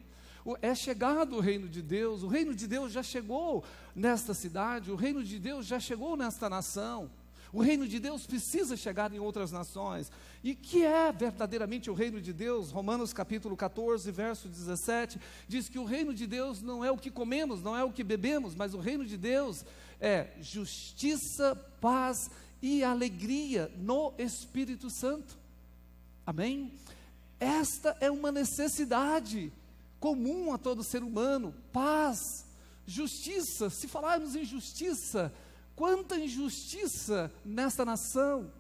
S14: É chegado o reino de Deus, o reino de Deus já chegou nesta cidade, o reino de Deus já chegou nesta nação, o reino de Deus precisa chegar em outras nações. E que é verdadeiramente o reino de Deus? Romanos capítulo 14, verso 17, diz que o reino de Deus não é o que comemos, não é o que bebemos, mas o reino de Deus é justiça, paz e alegria no Espírito Santo. Amém? Esta é uma necessidade comum a todo ser humano, paz, justiça. Se falarmos em justiça, quanta injustiça nesta nação,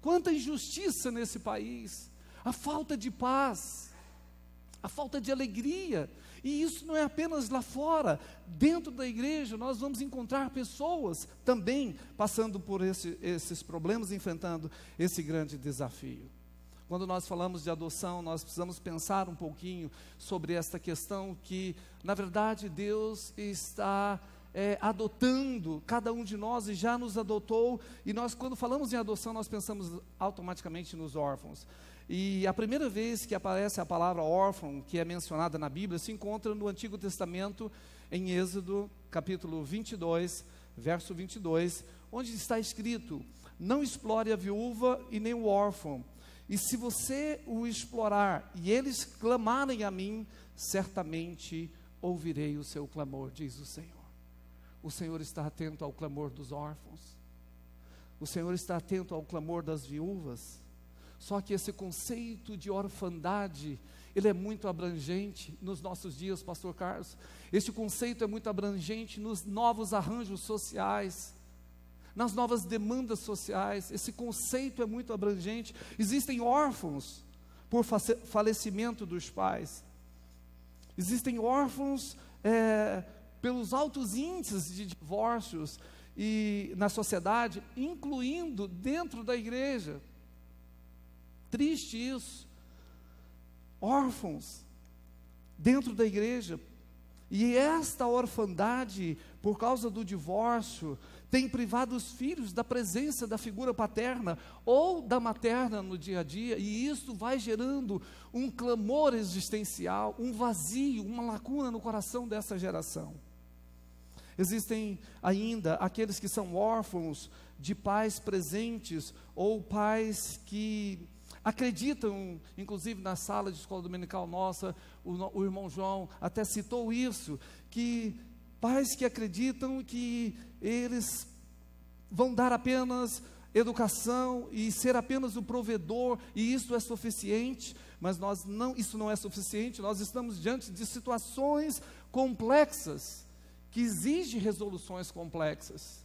S14: quanta injustiça nesse país, a falta de paz, a falta de alegria, e isso não é apenas lá fora, dentro da igreja nós vamos encontrar pessoas também passando por esses problemas, enfrentando esse grande desafio. Quando nós falamos de adoção, nós precisamos pensar um pouquinho sobre esta questão que, na verdade, Deus está adotando cada um de nós e já nos adotou. E nós, quando falamos em adoção, nós pensamos automaticamente nos órfãos. E a primeira vez que aparece a palavra órfão, que é mencionada na Bíblia, se encontra no Antigo Testamento, em Êxodo, capítulo 22, verso 22, onde está escrito: não explore a viúva e nem o órfão. E se você o explorar e eles clamarem a mim, certamente ouvirei o seu clamor, diz o Senhor. O Senhor está atento ao clamor dos órfãos. O Senhor está atento ao clamor das viúvas. Só que esse conceito de orfandade, ele é muito abrangente nos nossos dias, pastor Carlos. Esse conceito é muito abrangente nos novos arranjos sociais, nas novas demandas sociais. Esse conceito é muito abrangente. Existem órfãos por falecimento dos pais. Existem órfãos pelos altos índices de divórcios e na sociedade, incluindo dentro da igreja. Triste isso. Órfãos dentro da igreja. E esta orfandade, por causa do divórcio, tem privado os filhos da presença da figura paterna ou da materna no dia a dia, e isso vai gerando um clamor existencial, um vazio, uma lacuna no coração dessa geração. Existem ainda aqueles que são órfãos de pais presentes ou pais que acreditam, inclusive na sala de escola dominical nossa, o irmão João até citou isso, que pais que acreditam que eles vão dar apenas educação e ser apenas o provedor, e isso é suficiente, mas isso não é suficiente. Nós estamos diante de situações complexas, que exigem resoluções complexas.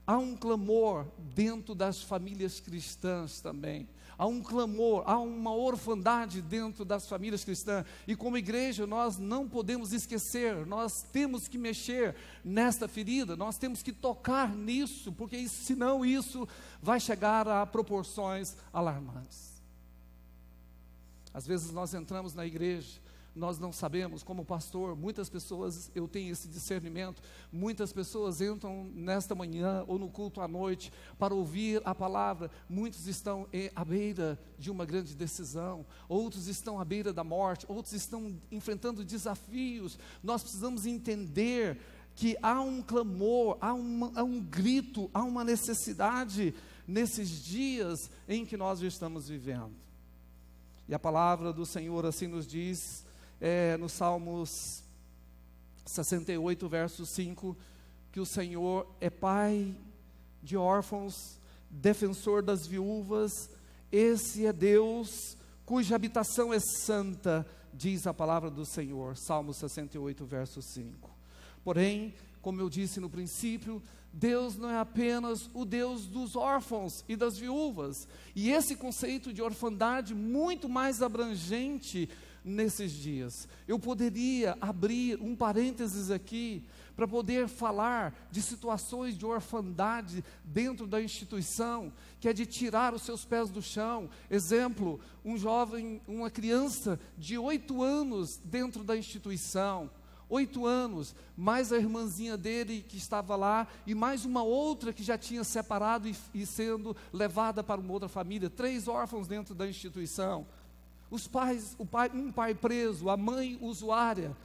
S14: Há um clamor dentro das famílias cristãs também. Há um clamor, há uma orfandade dentro das famílias cristãs. E como igreja nós não podemos esquecer, nós temos que mexer nesta ferida, nós temos que tocar nisso, porque senão isso vai chegar a proporções alarmantes. Às vezes nós entramos na igreja, nós não sabemos, como pastor, muitas pessoas, eu tenho esse discernimento, muitas pessoas entram nesta manhã ou no culto à noite para ouvir a palavra, muitos estão à beira de uma grande decisão, outros estão à beira da morte, outros estão enfrentando desafios. Nós precisamos entender que há um clamor, há um grito, há uma necessidade nesses dias em que nós estamos vivendo. E a palavra do Senhor assim nos diz, no Salmos 68, verso 5, que o Senhor é pai de órfãos, defensor das viúvas. Esse é Deus cuja habitação é santa, diz a palavra do Senhor. Salmo 68, verso 5. Porém, como eu disse no princípio, Deus não é apenas o Deus dos órfãos e das viúvas. E esse conceito de orfandade muito mais abrangente nesses dias. Eu poderia abrir um parênteses aqui para poder falar de situações de orfandade dentro da instituição, que é de tirar os seus pés do chão. Exemplo, um jovem, uma criança de 8 anos dentro da instituição. 8 anos, mais a irmãzinha dele que estava lá, e mais uma outra que já tinha separado e sendo levada para uma outra família. 3 órfãos dentro da instituição. Os pais, um pai preso, a mãe usuária,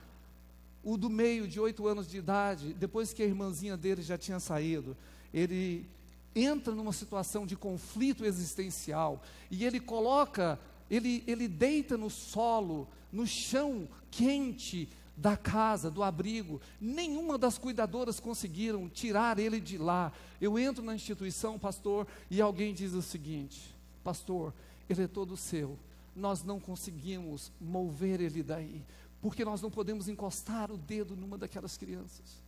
S14: o do meio de 8 anos de idade, depois que a irmãzinha dele já tinha saído, ele entra numa situação de conflito existencial, e ele coloca, ele deita no solo, no chão quente da casa, do abrigo. Nenhuma das cuidadoras conseguiram tirar ele de lá. Eu entro na instituição, pastor, e alguém diz o seguinte: pastor, ele é todo seu, nós não conseguimos mover ele daí, porque nós não podemos encostar o dedo numa daquelas crianças.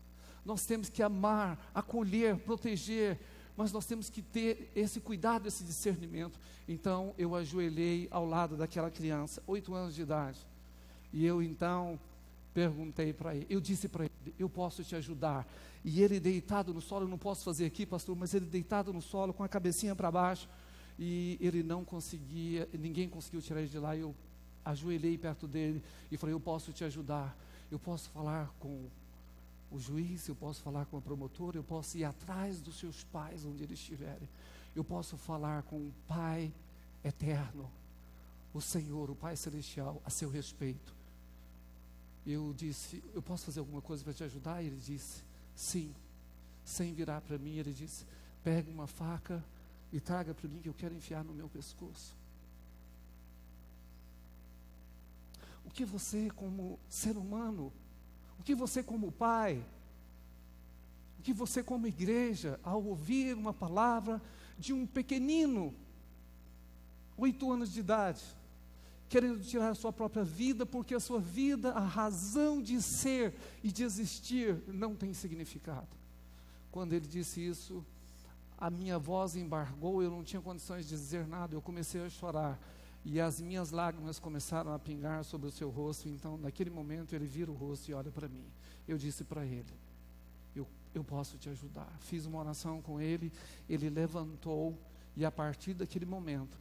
S14: Nós temos que amar, acolher, proteger, mas nós temos que ter esse cuidado, esse discernimento. Então eu ajoelhei ao lado daquela criança, 8 anos de idade, e eu então perguntei para ele, eu disse para ele: eu posso te ajudar? E ele deitado no solo, eu não posso fazer aqui, pastor, mas ele deitado no solo com a cabecinha para baixo, e ele não conseguia, ninguém conseguiu tirar ele de lá. Eu ajoelhei perto dele e falei: eu posso te ajudar, eu posso falar com o juiz, eu posso falar com a promotora, eu posso ir atrás dos seus pais onde eles estiverem, eu posso falar com o Pai eterno, o Senhor, o Pai celestial, a seu respeito. Eu disse: eu posso fazer alguma coisa para te ajudar? E ele disse: sim. Sem virar para mim, ele disse: pegue uma faca e traga para mim, que eu quero enfiar no meu pescoço. O que você como ser humano, o que você como pai, o que você como igreja, ao ouvir uma palavra de um pequenino, 8 anos de idade, querendo tirar a sua própria vida, porque a sua vida, a razão de ser e de existir, não tem significado. Quando ele disse isso, a minha voz embargou, eu não tinha condições de dizer nada, eu comecei a chorar, e as minhas lágrimas começaram a pingar sobre o seu rosto. Então naquele momento ele vira o rosto e olha para mim. Eu disse para ele: eu posso te ajudar. Fiz uma oração com ele, ele levantou, e a partir daquele momento,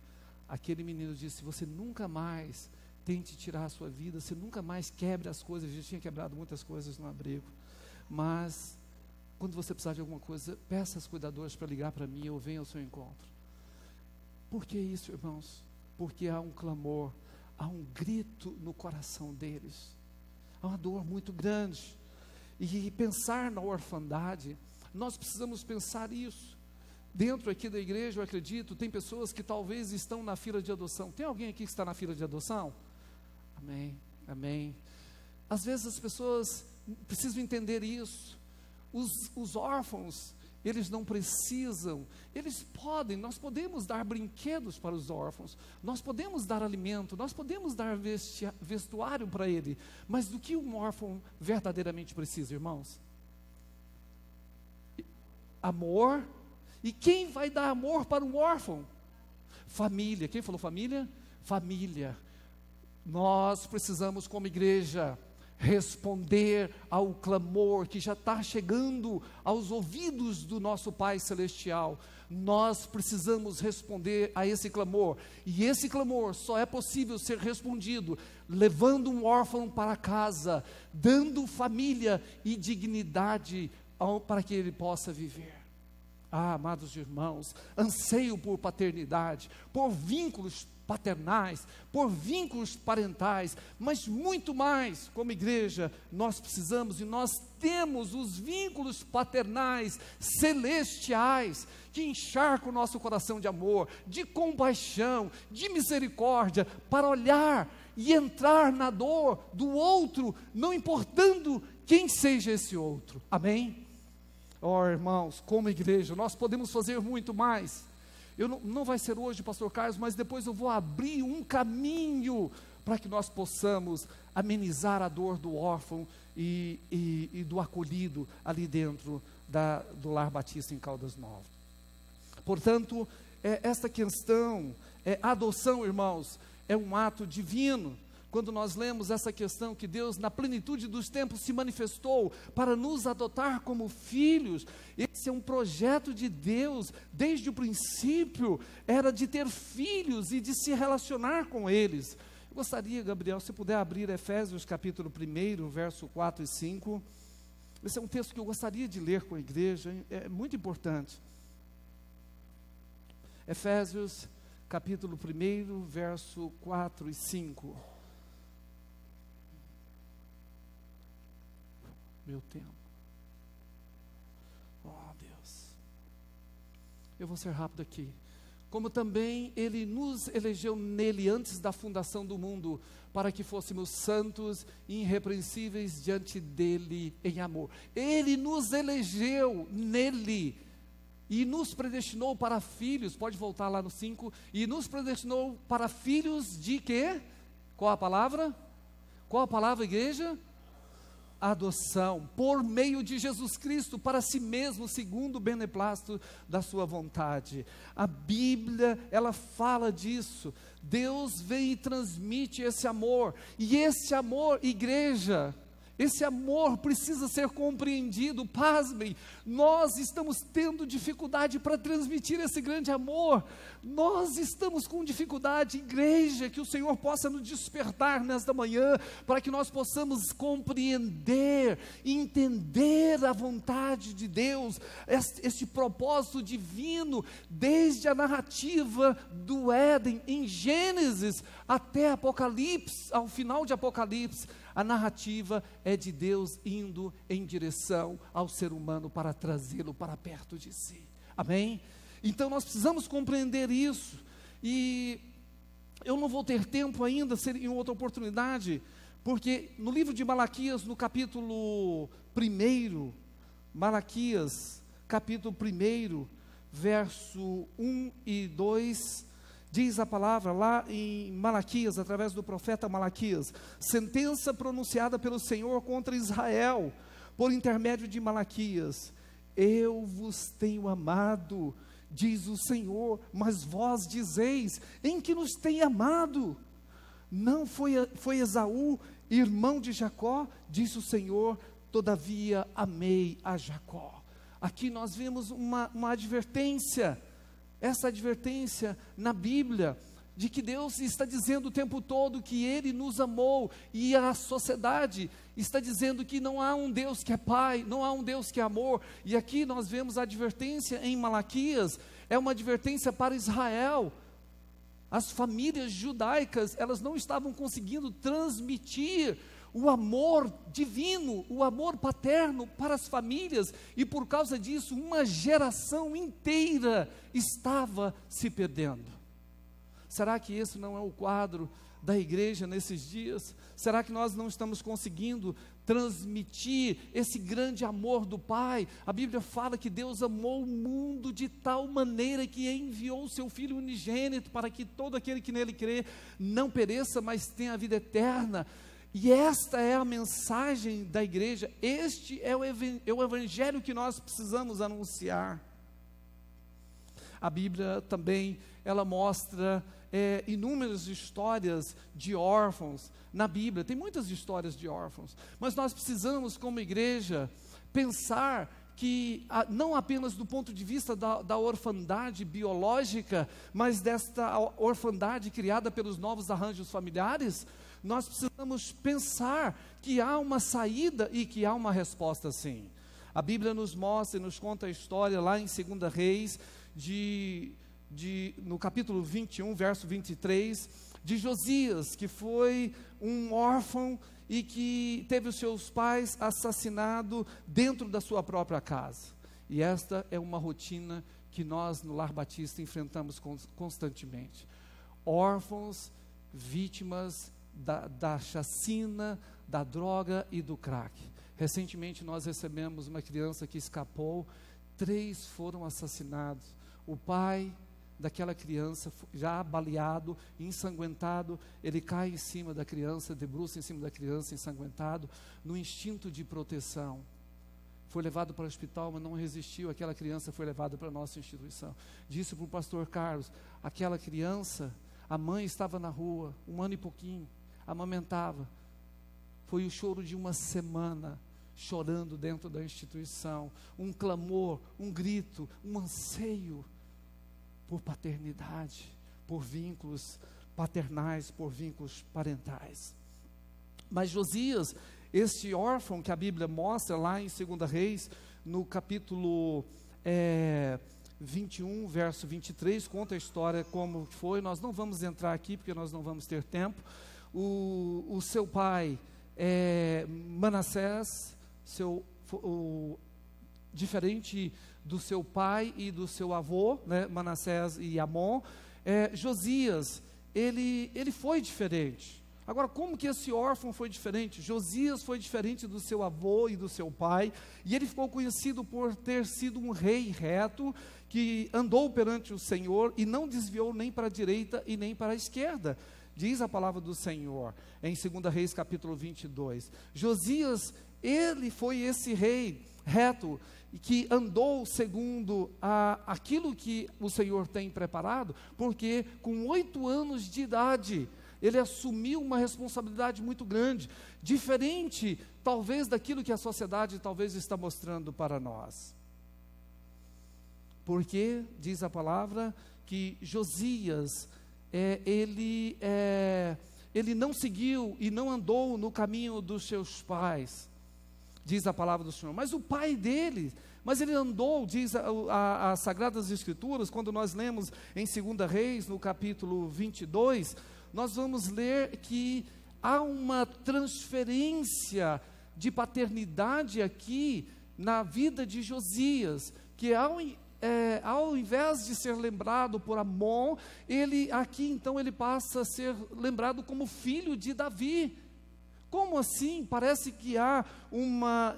S14: aquele menino disse: você nunca mais tente tirar a sua vida, você nunca mais quebre as coisas. Eu já tinha quebrado muitas coisas no abrigo, mas quando você precisar de alguma coisa, peça às cuidadoras para ligar para mim, eu venho ao seu encontro. Por que isso, irmãos? Porque há um clamor, há um grito no coração deles, há uma dor muito grande. E pensar na orfandade, nós precisamos pensar isso. Dentro aqui da igreja, eu acredito, tem pessoas que talvez estão na fila de adoção. Tem alguém aqui que está na fila de adoção? Amém, amém. Às vezes as pessoas precisam entender isso. Os órfãos, eles não precisam, eles podem, nós podemos dar brinquedos para os órfãos, nós podemos dar alimento, nós podemos dar vestuário para ele, mas do que um órfão verdadeiramente precisa, irmãos? Amor. E quem vai dar amor para um órfão? Família. Quem falou família? Família. Nós precisamos, como igreja, responder ao clamor que já está chegando aos ouvidos do nosso Pai Celestial. Nós precisamos responder a esse clamor, e esse clamor só é possível ser respondido levando um órfão para casa, dando família e dignidade para que ele possa viver. Ah, amados irmãos, anseio por paternidade, por vínculos paternais, por vínculos parentais, mas muito mais, como igreja, nós precisamos, e nós temos os vínculos paternais celestiais, que encharcam o nosso coração de amor, de compaixão, de misericórdia, para olhar e entrar na dor do outro, não importando quem seja esse outro. Amém? Oh, irmãos, como igreja, nós podemos fazer muito mais. não vai ser hoje, pastor Carlos, mas depois eu vou abrir um caminho para que nós possamos amenizar a dor do órfão e do acolhido ali dentro do Lar Batista em Caldas Novas. Portanto, esta questão, adoção, irmãos, é um ato divino. Quando nós lemos essa questão que Deus, na plenitude dos tempos, se manifestou para nos adotar como filhos, esse é um projeto de Deus, desde o princípio, era de ter filhos e de se relacionar com eles. Eu gostaria, Gabriel, se puder abrir Efésios capítulo 1, verso 4 e 5, esse é um texto que eu gostaria de ler com a igreja, é muito importante. Efésios capítulo 1, verso 4 e 5. Meu tempo. Oh, Deus. Eu vou ser rápido aqui. Como também Ele nos elegeu nele antes da fundação do mundo, para que fôssemos santos e irrepreensíveis diante dele em amor. Ele nos elegeu nele e nos predestinou para filhos. Pode voltar lá no 5. E nos predestinou para filhos de quê? Qual a palavra? Qual a palavra, igreja? Adoção, por meio de Jesus Cristo, para si mesmo, segundo o beneplácito da sua vontade. A Bíblia, ela fala disso. Deus vem e transmite esse amor, e esse amor, igreja, esse amor precisa ser compreendido. Pasmem, nós estamos tendo dificuldade para transmitir esse grande amor. Nós estamos com dificuldade, igreja, que o Senhor possa nos despertar nesta manhã, para que nós possamos compreender, entender a vontade de Deus, este propósito divino, desde a narrativa do Éden, em Gênesis, até Apocalipse, ao final de Apocalipse. A narrativa é de Deus indo em direção ao ser humano para trazê-lo para perto de si. Amém? Então nós precisamos compreender isso. E eu não vou ter tempo ainda, em outra oportunidade, porque no livro de Malaquias, no capítulo 1, Malaquias, capítulo 1, verso 1 e 2, diz a palavra lá em Malaquias, através do profeta Malaquias: sentença pronunciada pelo Senhor contra Israel, por intermédio de Malaquias: eu vos tenho amado, diz o Senhor, mas vós dizeis: em que nos tem amado? Não foi Esaú, irmão de Jacó, diz o Senhor, todavia amei a Jacó. Aqui nós vemos uma advertência. Essa advertência na Bíblia, de que Deus está dizendo o tempo todo que Ele nos amou, e a sociedade está dizendo que não há um Deus que é Pai, não há um Deus que é amor. E aqui nós vemos a advertência em Malaquias, é uma advertência para Israel. As famílias judaicas, elas não estavam conseguindo transmitir o amor divino, o amor paterno para as famílias, e por causa disso, uma geração inteira estava se perdendo. Será que esse não é o quadro da igreja nesses dias? Será que nós não estamos conseguindo transmitir esse grande amor do Pai? A Bíblia fala que Deus amou o mundo de tal maneira que enviou o seu Filho unigênito, para que todo aquele que nele crê não pereça, mas tenha a vida eterna. E esta é a mensagem da igreja, este é o evangelho que nós precisamos anunciar. A Bíblia também, ela mostra inúmeras histórias de órfãos na Bíblia. Tem muitas histórias de órfãos, mas nós precisamos, como igreja, pensar que não apenas do ponto de vista da orfandade biológica, mas desta orfandade criada pelos novos arranjos familiares. Nós precisamos pensar que há uma saída e que há uma resposta, sim. A Bíblia nos mostra e nos conta a história lá em 2 Reis, no capítulo 21, verso 23, de Josias, que foi um órfão e que teve os seus pais assassinados dentro da sua própria casa. E esta é uma rotina que nós no Lar Batista enfrentamos constantemente. Órfãos, vítimas da chacina, da droga e do crack. Recentemente nós recebemos uma criança que escapou, 3 foram assassinados, o pai, daquela criança, já baleado, ensanguentado. Ele cai em cima da criança, debruça em cima da criança, ensanguentado, no instinto de proteção. Foi levado para o hospital, mas não resistiu. Aquela criança foi levada para a nossa instituição. Disse para o pastor Carlos: aquela criança, a mãe estava na rua, 1 ano e pouquinho, amamentava. Foi o choro de uma semana, chorando dentro da instituição, um clamor, um grito, um anseio por paternidade, por vínculos paternais, por vínculos parentais. Mas Josias, este órfão que a Bíblia mostra lá em 2 Reis, no capítulo 21, verso 23, conta a história como foi. Nós não vamos entrar aqui porque nós não vamos ter tempo. O seu pai, Manassés, diferente do seu pai e do seu avô, né, Manassés e Amon, Josias, ele foi diferente. Agora, como que esse órfão foi diferente? Josias foi diferente do seu avô e do seu pai, e ele ficou conhecido por ter sido um rei reto, que andou perante o Senhor e não desviou nem para a direita e nem para a esquerda. Diz a palavra do Senhor, em 2 Reis capítulo 22. Josias, ele foi esse rei reto, que andou segundo aquilo que o Senhor tem preparado, porque com 8 anos de idade, ele assumiu uma responsabilidade muito grande, diferente talvez daquilo que a sociedade talvez está mostrando para nós. Porque diz a palavra que Josias, ele não seguiu e não andou no caminho dos seus pais, diz a palavra do Senhor, mas o pai dele, mas ele andou, diz as Sagradas Escrituras, quando nós lemos em 2 Reis, no capítulo 22, nós vamos ler que há uma transferência de paternidade aqui na vida de Josias, que ao invés de ser lembrado por Amon, ele aqui então ele passa a ser lembrado como filho de Davi. Como assim? Parece que há uma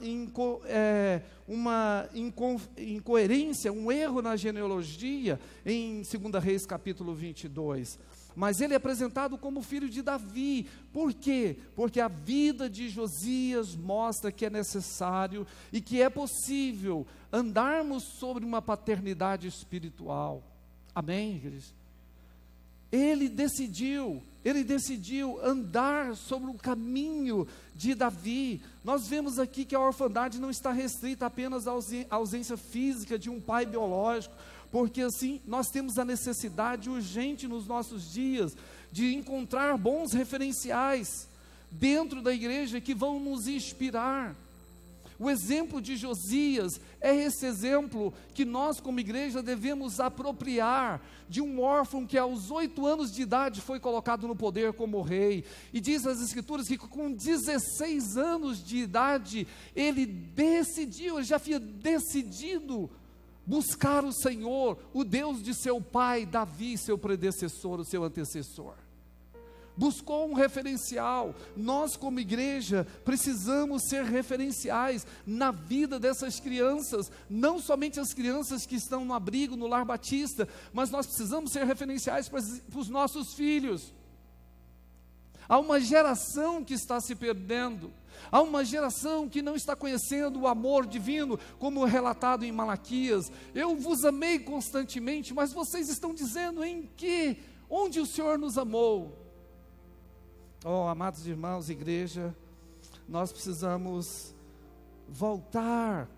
S14: incoerência, um erro na genealogia em 2 Reis capítulo 22. Mas ele é apresentado como filho de Davi. Por quê? Porque a vida de Josias mostra que é necessário e que é possível andarmos sobre uma paternidade espiritual. Amém, igreja? Ele decidiu andar sobre o caminho de Davi. Nós vemos aqui que a orfandade não está restrita apenas à ausência física de um pai biológico, porque assim nós temos a necessidade urgente nos nossos dias de encontrar bons referenciais dentro da igreja que vão nos inspirar. O exemplo de Josias é esse exemplo que nós como igreja devemos apropriar de um órfão que aos 8 anos de idade foi colocado no poder como rei, e diz as Escrituras que com 16 anos de idade ele já havia decidido buscar o Senhor, o Deus de seu pai Davi, seu predecessor, o seu antecessor. Buscou um referencial. Nós como igreja precisamos ser referenciais na vida dessas crianças, não somente as crianças que estão no abrigo, no lar batista, mas nós precisamos ser referenciais para os nossos filhos. Há uma geração que está se perdendo, há uma geração que não está conhecendo o amor divino, como relatado em Malaquias. Eu vos amei constantemente, mas vocês estão dizendo onde o Senhor nos amou? Oh, amados irmãos, igreja, nós precisamos voltar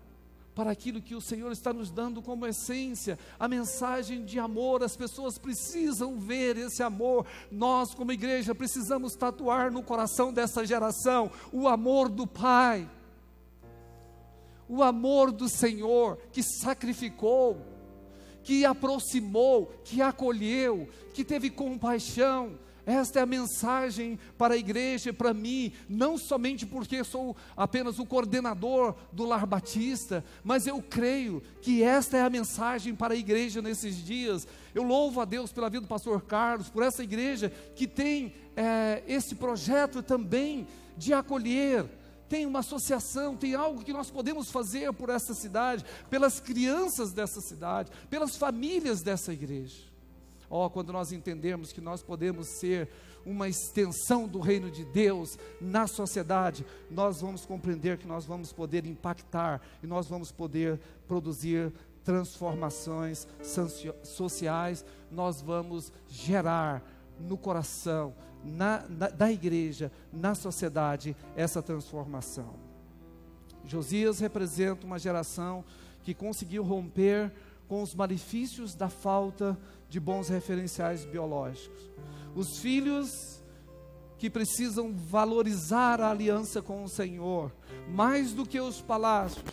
S14: para aquilo que o Senhor está nos dando como essência, a mensagem de amor. As pessoas precisam ver esse amor. Nós como igreja precisamos tatuar no coração dessa geração o amor do Pai, o amor do Senhor, que sacrificou, que aproximou, que acolheu, que teve compaixão. Esta é a mensagem para a igreja e para mim, não somente porque sou apenas o coordenador do Lar Batista, mas eu creio que esta é a mensagem para a igreja nesses dias. Eu louvo a Deus pela vida do pastor Carlos, por essa igreja que tem esse projeto também de acolher. Tem uma associação, tem algo que nós podemos fazer por essa cidade, pelas crianças dessa cidade, pelas famílias dessa igreja. Quando nós entendermos que nós podemos ser uma extensão do reino de Deus na sociedade, nós vamos compreender que nós vamos poder impactar e nós vamos poder produzir transformações sociais, nós vamos gerar no coração, da igreja, na sociedade, essa transformação. Josias representa uma geração que conseguiu romper com os malefícios da falta de bons referenciais biológicos. Os filhos que precisam valorizar a aliança com o Senhor, mais do que os palácios.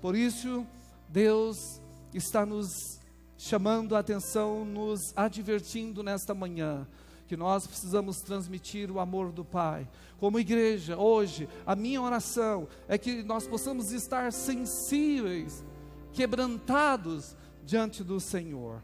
S14: Por isso, Deus está nos chamando a atenção, nos advertindo nesta manhã, que nós precisamos transmitir o amor do Pai. Como igreja, hoje, a minha oração é que nós possamos estar sensíveis, quebrantados diante do Senhor,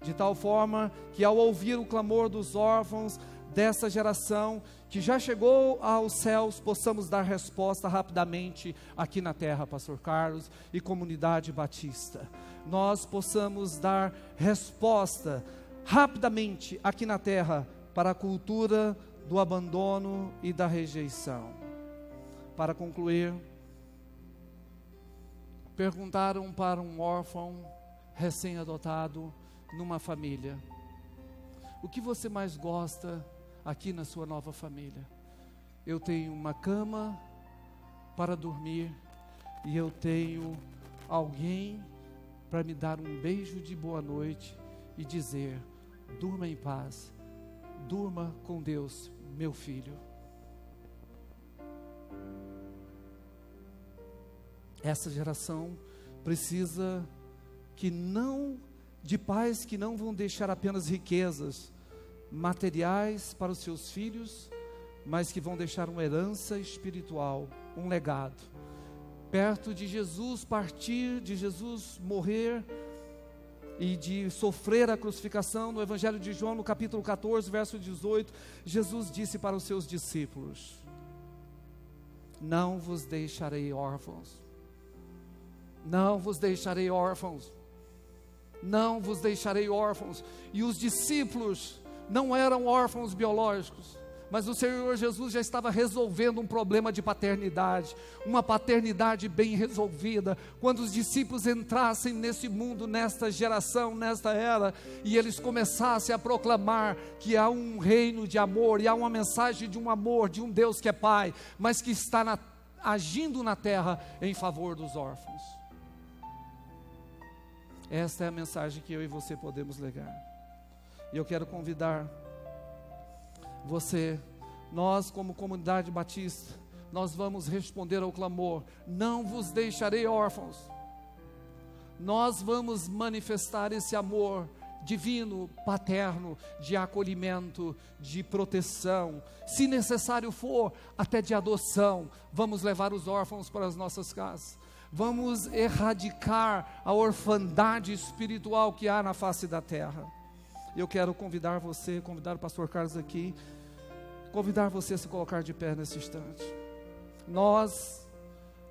S14: de tal forma que ao ouvir o clamor dos órfãos dessa geração que já chegou aos céus, possamos dar resposta rapidamente aqui na terra, Pastor Carlos e Comunidade Batista. Nós possamos dar resposta rapidamente aqui na terra para a cultura do abandono e da rejeição. Para concluir, perguntaram para um órfão recém-adotado numa família: o que você mais gosta aqui na sua nova família? Eu tenho uma cama para dormir e eu tenho alguém para me dar um beijo de boa noite e dizer: durma em paz, durma com Deus, meu filho. Essa geração precisa de pais que não vão deixar apenas riquezas materiais para os seus filhos, mas que vão deixar uma herança espiritual, um legado. Perto de Jesus partir, de Jesus morrer e de sofrer a crucificação, no Evangelho de João, no capítulo 14, verso 18, Jesus disse para os seus discípulos: não vos deixarei órfãos, não vos deixarei órfãos, não vos deixarei órfãos. E os discípulos não eram órfãos biológicos, mas o Senhor Jesus já estava resolvendo um problema de paternidade, uma paternidade bem resolvida. Quando os discípulos entrassem nesse mundo, nesta geração, nesta era, e eles começassem a proclamar que há um reino de amor, e há uma mensagem de um amor, de um Deus que é Pai, mas que está agindo na terra em favor dos órfãos. Esta é a mensagem que eu e você podemos legar. E eu quero convidar você, nós como Comunidade Batista, nós vamos responder ao clamor: não vos deixarei órfãos. Nós vamos manifestar esse amor divino, paterno, de acolhimento, de proteção, se necessário for, até de adoção. Vamos levar os órfãos para as nossas casas. Vamos erradicar a orfandade espiritual que há na face da terra. Eu quero convidar você, convidar o pastor Carlos aqui, convidar você a se colocar de pé nesse instante. Nós,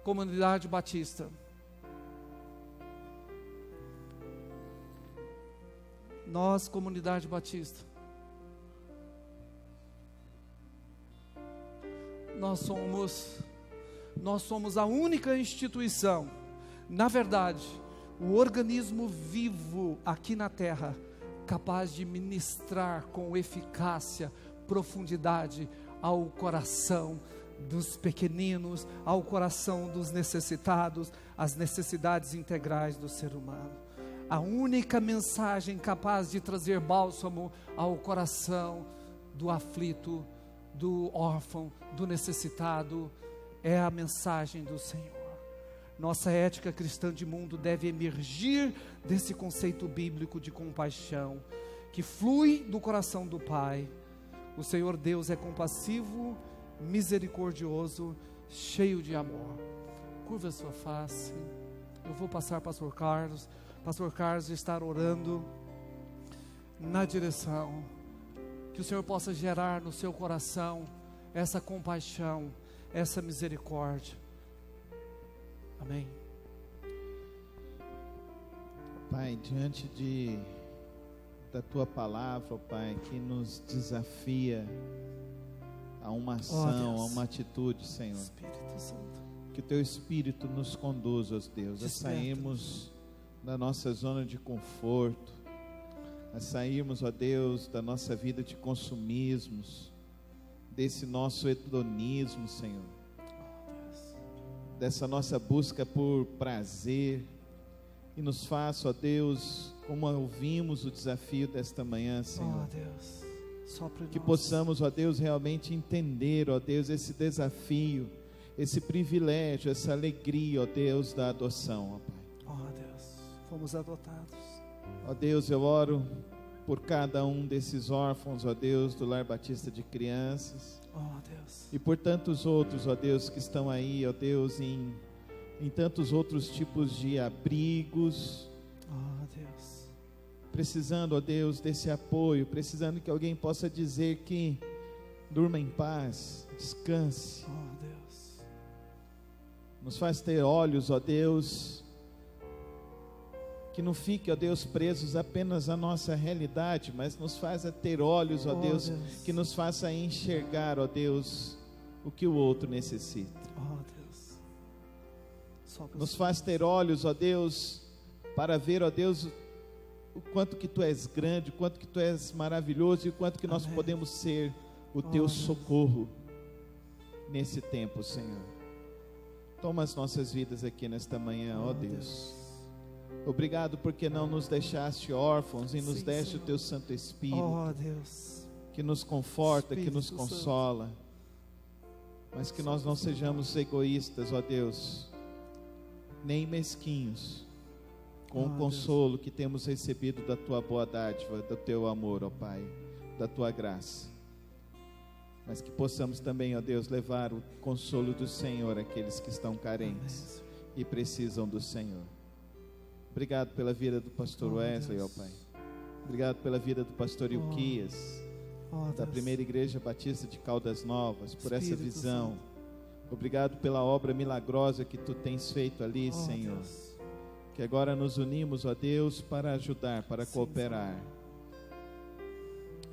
S14: Comunidade Batista, nós, Comunidade Batista, nós somos a única instituição, na verdade, o organismo vivo aqui na terra, capaz de ministrar com eficácia, profundidade ao coração dos pequeninos, ao coração dos necessitados, às necessidades integrais do ser humano. A única mensagem capaz de trazer bálsamo ao coração do aflito, do órfão, do necessitado, é a mensagem do Senhor. Nossa ética cristã de mundo deve emergir desse conceito bíblico de compaixão, que flui do coração do Pai. O Senhor Deus é compassivo, misericordioso, cheio de amor. Curva a sua face. Eu vou passar para o pastor Carlos. Pastor Carlos estar orando na direção, que o Senhor possa gerar no seu coração essa compaixão, essa misericórdia. Amém.
S12: Pai, diante da tua palavra, ó Pai, que nos desafia a uma ação, a uma atitude, Senhor.
S14: Espírito Santo.
S12: Que o teu Espírito nos conduza, ó Deus, a sairmos da nossa zona de conforto, a sairmos, ó Deus, da nossa vida de consumismos, desse nosso hedonismo, Senhor, dessa nossa busca por prazer, e nos faça, ó Deus, como ouvimos o desafio desta manhã, Senhor,
S14: Deus, sopra em
S12: que
S14: nós.
S12: possamos, ó Deus, realmente entender, ó Deus, esse desafio, esse privilégio, essa alegria, ó Deus, da adoção, ó Pai.
S14: Deus, fomos adotados.
S12: Ó Deus, eu oro por cada um desses órfãos, ó Deus, do Lar Batista de Crianças.
S14: Deus.
S12: E por tantos outros, ó Deus, que estão aí, ó Deus, em tantos outros tipos de abrigos.
S14: Deus.
S12: Precisando, ó Deus, desse apoio, precisando que alguém possa dizer que durma em paz, descanse.
S14: Deus.
S12: Nos faz ter olhos, ó Deus, que não fique, ó Deus, presos apenas à nossa realidade, mas nos faça ter olhos, ó Deus, que nos faça enxergar, ó Deus, o que o outro necessita.
S14: Deus.
S12: Nos faz ter olhos, ó Deus, para ver, ó Deus, o quanto que Tu és grande, o quanto que Tu és maravilhoso e o quanto que nós podemos ser o Teu socorro nesse tempo, Senhor. Toma as nossas vidas aqui nesta manhã, ó Deus. Obrigado porque não nos deixaste órfãos e nos deste o Teu Santo Espírito,
S14: Deus,
S12: que nos conforta,
S14: Espírito
S12: que nos consola, mas que nós não sejamos egoístas, ó Deus, nem mesquinhos, com o consolo que temos recebido da Tua boa dádiva, do Teu amor, ó Pai, da Tua graça, mas que possamos também, ó Deus, levar o consolo do Senhor àqueles que estão carentes e precisam do Senhor. Obrigado pela vida do pastor Wesley, ó Pai. Obrigado pela vida do pastor Ilquias, da Primeira Igreja Batista de Caldas Novas, por essa visão. Obrigado pela obra milagrosa que Tu tens feito ali, Senhor. Que agora nos unimos, ó Deus, para ajudar, para cooperar.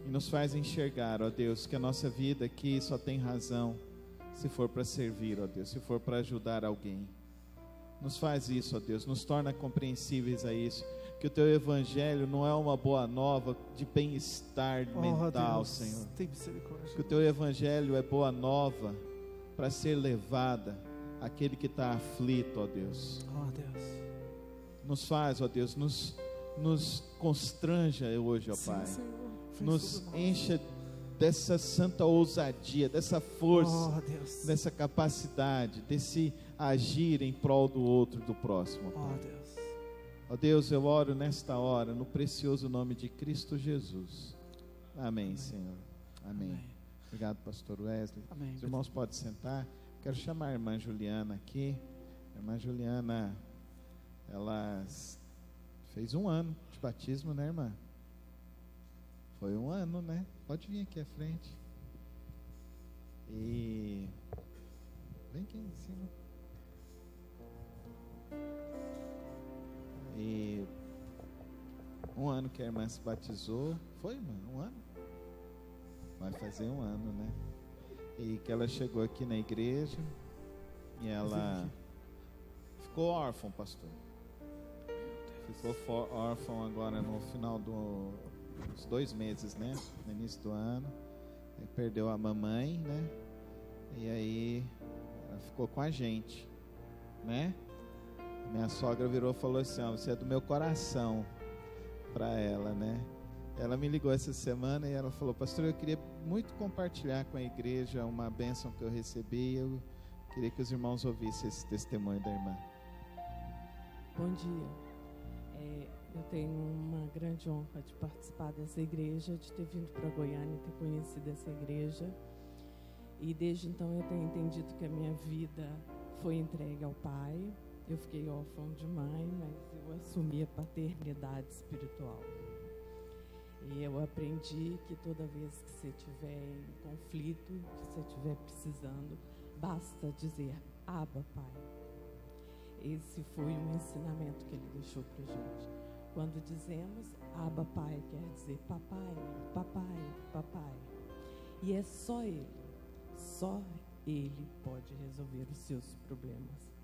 S12: E nos faz enxergar, ó Deus, que a nossa vida aqui só tem razão se for para servir, ó Deus, se for para ajudar alguém. Nos faz isso, ó Deus, nos torna compreensíveis a isso, que o Teu Evangelho não é uma boa nova de bem-estar mental,
S14: Deus,
S12: Senhor.
S14: Tem misericórdia.
S12: Que o Teu Evangelho é boa nova para ser levada àquele que está aflito, ó Deus.
S14: Deus.
S12: Nos faz, ó Deus, nos constranja hoje, ó Pai. Nos encha dessa santa ousadia, dessa força, dessa capacidade, desse agir em prol do outro, do próximo.
S14: Deus.
S12: Ó Deus, eu oro nesta hora, no precioso nome de Cristo Jesus. Amém, Senhor. Amém. Obrigado, pastor Wesley.
S14: Amém.
S12: Os irmãos podem sentar. Quero chamar a irmã Juliana aqui. A irmã Juliana, ela fez 1 ano de batismo, né, irmã? Foi 1 ano, né? Pode vir aqui à frente. E vem aqui em cima. E 1 ano que a irmã se batizou. Foi, irmã? 1 ano? Vai fazer 1 ano, né? E que ela chegou aqui na igreja e ela ficou órfã, pastor. Ficou órfã agora no final dos 2 meses, né? No início do ano. Aí perdeu a mamãe, né? E aí ela ficou com a gente, né? Minha sogra virou e falou assim: ó, você é do meu coração, para ela, né? Ela me ligou essa semana e ela falou: pastor, eu queria muito compartilhar com a igreja uma bênção que eu recebi. Eu queria que os irmãos ouvissem esse testemunho da irmã.
S15: Bom dia. Eu tenho uma grande honra de participar dessa igreja, de ter vindo para Goiânia e ter conhecido essa igreja. E desde então eu tenho entendido que a minha vida foi entregue ao Pai. Eu fiquei órfã de mãe, mas eu assumi a paternidade espiritual. E eu aprendi que toda vez que você estiver em conflito, que você estiver precisando, basta dizer: Abba, Pai. Esse foi um ensinamento que ele deixou para a gente. Quando dizemos Abba Pai, quer dizer papai, papai, papai. E é só Ele pode resolver os seus problemas.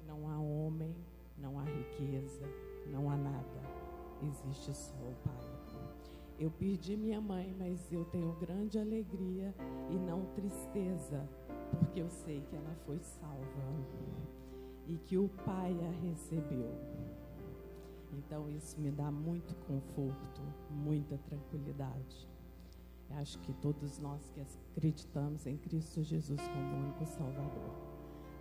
S15: Não há homem, não há riqueza, não há nada. Existe só o Pai. Eu perdi minha mãe, mas eu tenho grande alegria e não tristeza, porque eu sei que ela foi salva e que o Pai a recebeu. Então isso me dá muito conforto, muita tranquilidade. Eu acho que todos nós que acreditamos em Cristo Jesus como único Salvador,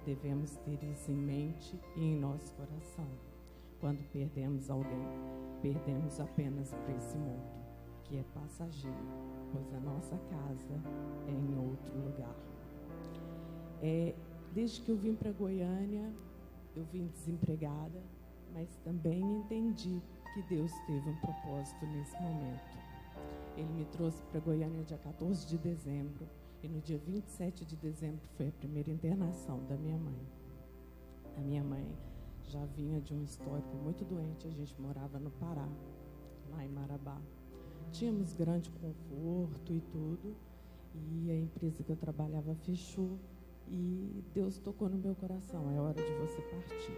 S15: devemos ter isso em mente e em nosso coração. Quando perdemos alguém, perdemos apenas para esse mundo, que é passageiro, pois a nossa casa é em outro lugar. Desde que eu vim para Goiânia, eu vim desempregada, mas também entendi que Deus teve um propósito nesse momento. Ele me trouxe para Goiânia dia 14 de dezembro e no dia 27 de dezembro foi a primeira internação da minha mãe. A minha mãe já vinha de um histórico muito doente, a gente morava no Pará, lá em Marabá. Tínhamos grande conforto e tudo, e a empresa que eu trabalhava fechou e Deus tocou no meu coração, é hora de você partir.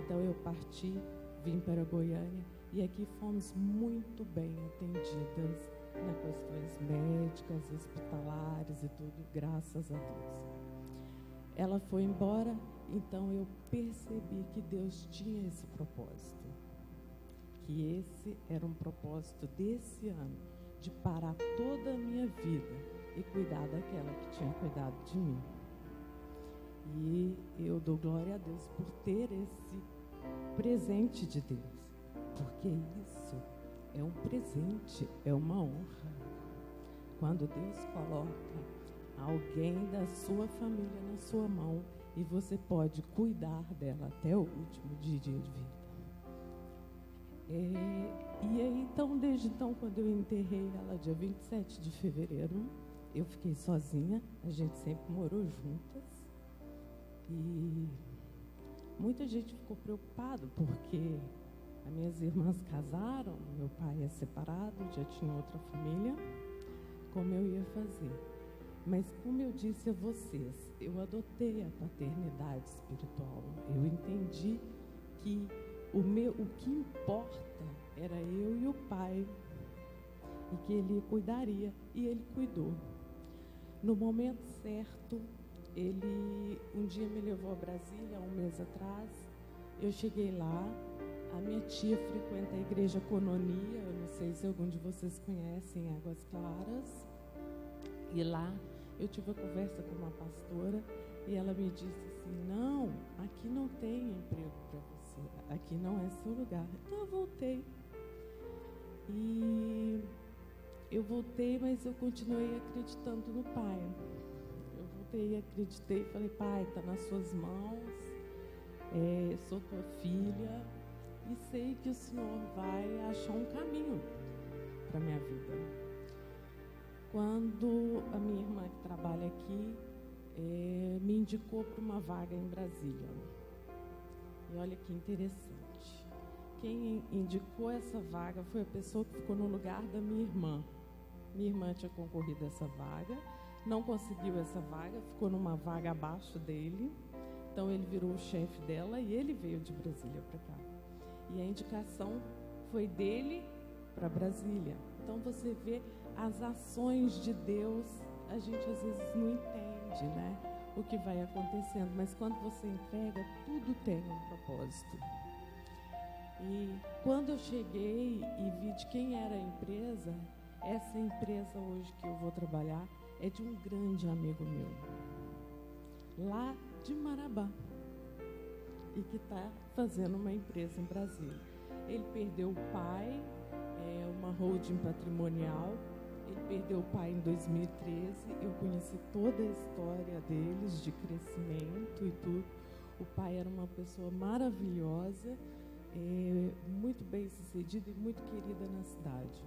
S15: Então eu parti, vim para Goiânia e aqui fomos muito bem atendidas nas questões médicas, hospitalares e tudo, graças a Deus. Ela foi embora, então eu percebi que Deus tinha esse propósito. Que esse era um propósito desse ano, de parar toda a minha vida e cuidar daquela que tinha cuidado de mim. E eu dou glória a Deus por ter esse presente de Deus, porque isso é um presente, é uma honra. Quando Deus coloca alguém da sua família na sua mão e você pode cuidar dela até o último dia de vida. E aí, então, desde então, quando eu enterrei ela, dia 27 de fevereiro, eu fiquei sozinha, a gente sempre morou juntas. E muita gente ficou preocupado, porque as minhas irmãs casaram, meu pai é separado, já tinha outra família, como eu ia fazer. Mas, como eu disse a vocês, eu adotei a paternidade espiritual. Eu entendi que o que importa era eu e o pai, e que ele cuidaria, e ele cuidou. No momento certo, ele um dia me levou a Brasília, há um mês atrás. Eu cheguei lá, a minha tia frequenta a igreja Cononia, eu não sei se algum de vocês conhecem, Águas Claras. E lá eu tive a conversa com uma pastora e ela me disse assim: não, aqui não tem emprego para você, aqui não é seu lugar. Então eu voltei. E eu voltei, mas eu continuei acreditando no Pai. Eu voltei e acreditei, falei: Pai, está nas suas mãos, sou tua filha e sei que o Senhor vai achar um caminho para minha vida. Quando a minha irmã que trabalha aqui me indicou para uma vaga em Brasília. E olha que interessante. Quem indicou essa vaga foi a pessoa que ficou no lugar da minha irmã. Minha irmã tinha concorrido a essa vaga, não conseguiu essa vaga, ficou numa vaga abaixo dele. Então ele virou o chefe dela e ele veio de Brasília para cá. E a indicação foi dele para Brasília. Então você vê as ações de Deus, a gente às vezes não entende, né, o que vai acontecendo, mas quando você entrega, tudo tem um propósito. E quando eu cheguei e vi de quem era a empresa, essa empresa hoje que eu vou trabalhar é de um grande amigo meu, lá de Marabá, e que está fazendo uma empresa em Brasília. Ele perdeu o pai, uma holding patrimonial. Ele perdeu o pai em 2013, eu conheci toda a história deles, de crescimento e tudo. O pai era uma pessoa maravilhosa, muito bem sucedida e muito querida na cidade.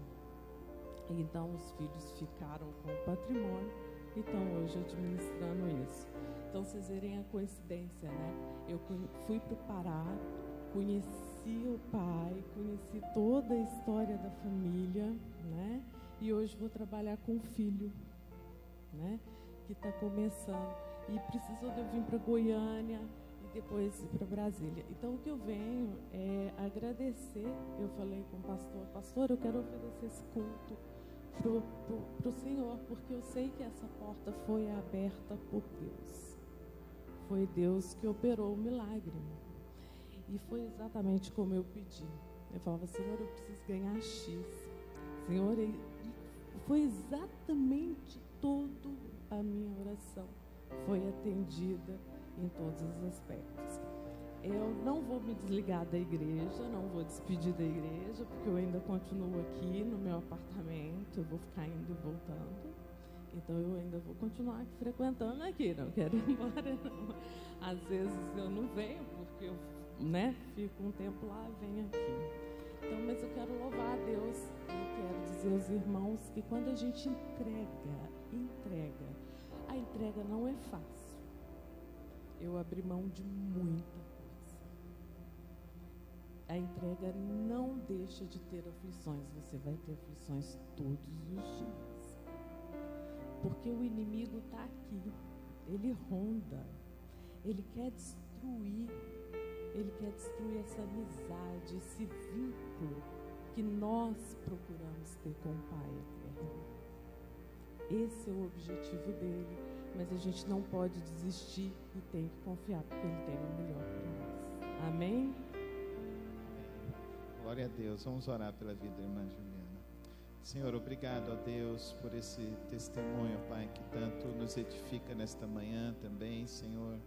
S15: Então os filhos ficaram com o patrimônio e estão hoje administrando isso. Então, vocês verem a coincidência, né? Eu fui para o Pará, conheci o pai, conheci toda a história da família, né? E hoje vou trabalhar com o filho, né? Que está começando. E precisou de eu vir para Goiânia e depois ir para Brasília. Então, o que eu venho é agradecer. Eu falei com o pastor, pastor, eu quero oferecer esse culto pro Senhor, porque eu sei que essa porta foi aberta por Deus. Foi Deus que operou o milagre. E foi exatamente como eu pedi. Eu falava, Senhor, eu preciso ganhar X. Senhor, e foi exatamente toda a minha oração. Foi atendida em todos os aspectos. Eu não vou me desligar da igreja, não vou despedir da igreja, porque eu ainda continuo aqui no meu apartamento, eu vou ficar indo e voltando. Então eu ainda vou continuar frequentando aqui, não quero ir embora, não. Às vezes eu não venho, porque eu, né, fico um tempo lá, venho aqui. Então, mas eu quero louvar a Deus, eu quero dizer aos irmãos que quando a gente entrega, a entrega não é fácil. Eu abri mão de muita coisa. A entrega não deixa de ter aflições. Você vai ter aflições todos os dias. Porque o inimigo está aqui. Ele ronda. Ele quer destruir. Ele quer destruir essa amizade, esse vínculo que nós procuramos ter com o Pai eterno. Esse é o objetivo dele, mas a gente não pode desistir e tem que confiar, porque ele tem o melhor para nós. Amém?
S12: Glória a Deus. Vamos orar pela vida da irmã Juliana. Senhor, obrigado a Deus por esse testemunho, Pai, que tanto nos edifica nesta manhã também, Senhor.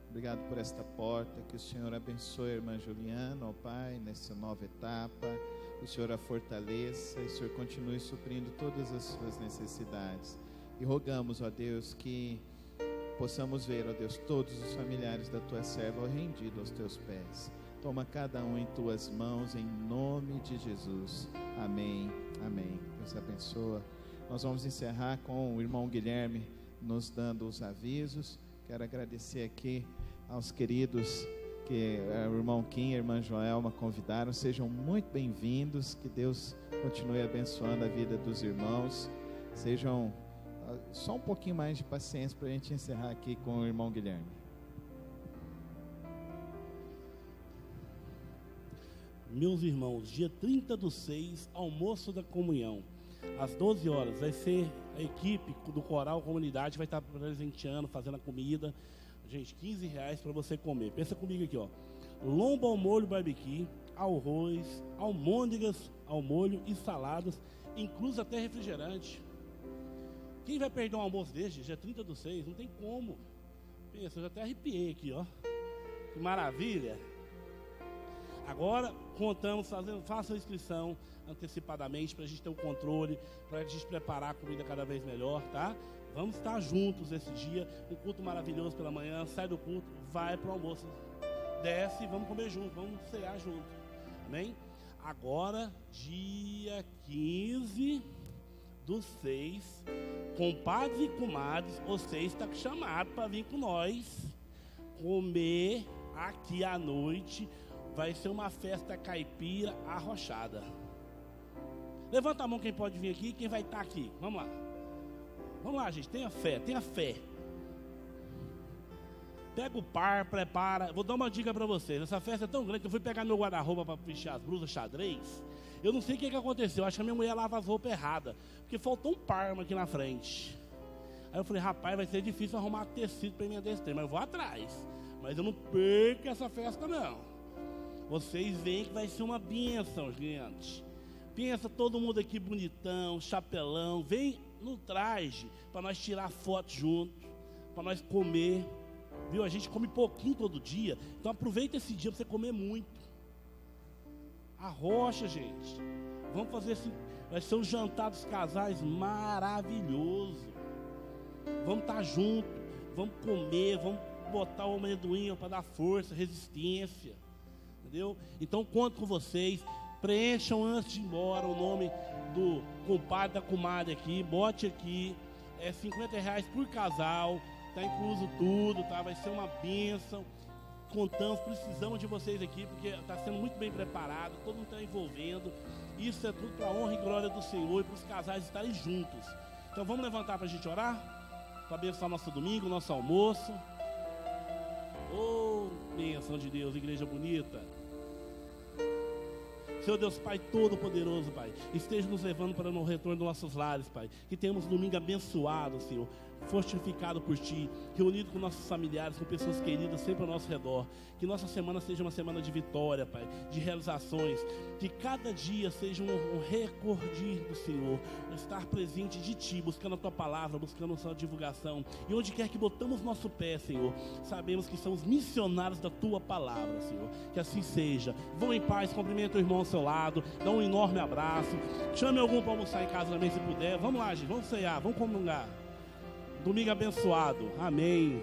S12: Obrigado por esta porta, que o Senhor abençoe a irmã Juliana, ó Pai, nessa nova etapa. O Senhor a fortaleça e o Senhor continue suprindo todas as suas necessidades. E rogamos, ó Deus, que possamos ver, ó Deus, todos os familiares da tua serva rendidos aos teus pés. Toma cada um em tuas mãos, em nome de Jesus. Amém, amém. Deus abençoa. Nós vamos encerrar com o irmão Guilherme nos dando os avisos. Quero agradecer aqui aos queridos que o irmão Kim e a irmã Joelma convidaram. Sejam muito bem-vindos, que Deus continue abençoando a vida dos irmãos. Sejam só um pouquinho mais de paciência para a gente encerrar aqui com o irmão Guilherme.
S1: Meus irmãos, dia 30/6, almoço da comunhão, às 12 horas, vai ser a equipe do Coral Comunidade, vai estar presenteando, fazendo a comida. Gente, R$15 para você comer. Pensa comigo aqui, ó. Lombo ao molho barbecue, arroz, almôndegas ao molho e saladas, incluso até refrigerante. Quem vai perder um almoço desse, dia 30/6? Não tem como. Pensa, eu já até arrepiei aqui, ó. Que maravilha. Agora, contamos, faça a inscrição antecipadamente para a gente ter o controle, para a gente preparar a comida cada vez melhor, tá? Vamos estar juntos esse dia, um culto maravilhoso pela manhã, sai do culto, vai para o almoço, desce, vamos comer junto, vamos cear junto, amém? Agora, dia 15/6, compadres e comadres, você está chamado para vir com nós, comer aqui à noite, vai ser uma festa caipira arrochada. Levanta a mão quem pode vir aqui, quem vai estar aqui, vamos lá. Vamos lá, gente, tenha fé, tenha fé. Pega o par, prepara. Vou dar uma dica para vocês. Essa festa é tão grande que eu fui pegar meu guarda-roupa para vestir as blusas xadrez. Eu não sei o que aconteceu. Acho que a minha mulher lava as roupas erradas, porque faltou um parma aqui na frente. Aí eu falei, rapaz, vai ser difícil arrumar tecido para emendar esse trem, mas eu vou atrás. Mas eu não perco essa festa, não. Vocês veem que vai ser uma bênção, gente. Pensa todo mundo aqui bonitão, chapelão. Vem no traje para nós tirar foto junto, para nós comer. Viu? A gente come pouquinho todo dia, então aproveita esse dia para você comer muito. Arrocha, gente. Vamos fazer assim, vai ser um jantar dos casais maravilhoso. Vamos estar junto, vamos comer, vamos botar o amendoim para dar força, resistência. Entendeu? Então conto com vocês. Preencham antes de ir embora o nome do compadre, da comadre aqui. Bote aqui é R$50 por casal, está incluso tudo, tá? Vai ser uma bênção. Contamos, precisamos de vocês aqui, porque está sendo muito bem preparado, todo mundo está envolvendo. Isso é tudo para a honra e glória do Senhor e para os casais estarem juntos. Então vamos levantar para a gente orar? Para abençoar nosso domingo, nosso almoço. Oh, bênção de Deus, igreja bonita. Senhor Deus, Pai Todo-Poderoso, Pai, esteja nos levando para o retorno dos nossos lares, Pai. Que tenhamos domingo abençoado, Senhor, fortificado por Ti, reunido com nossos familiares, com pessoas queridas sempre ao nosso redor. Que nossa semana seja uma semana de vitória, Pai, de realizações. Que cada dia seja um recordir do Senhor, estar presente de Ti, buscando a Tua palavra, buscando a Sua divulgação. E onde quer que botamos nosso pé, Senhor, sabemos que somos missionários da Tua palavra, Senhor. Que assim seja. Vão em paz, cumprimenta o irmão ao seu lado, dá um enorme abraço. Chame algum para almoçar em casa também, se puder. Vamos lá, gente, vamos ceiar, vamos comungar. Domingo abençoado. Amém.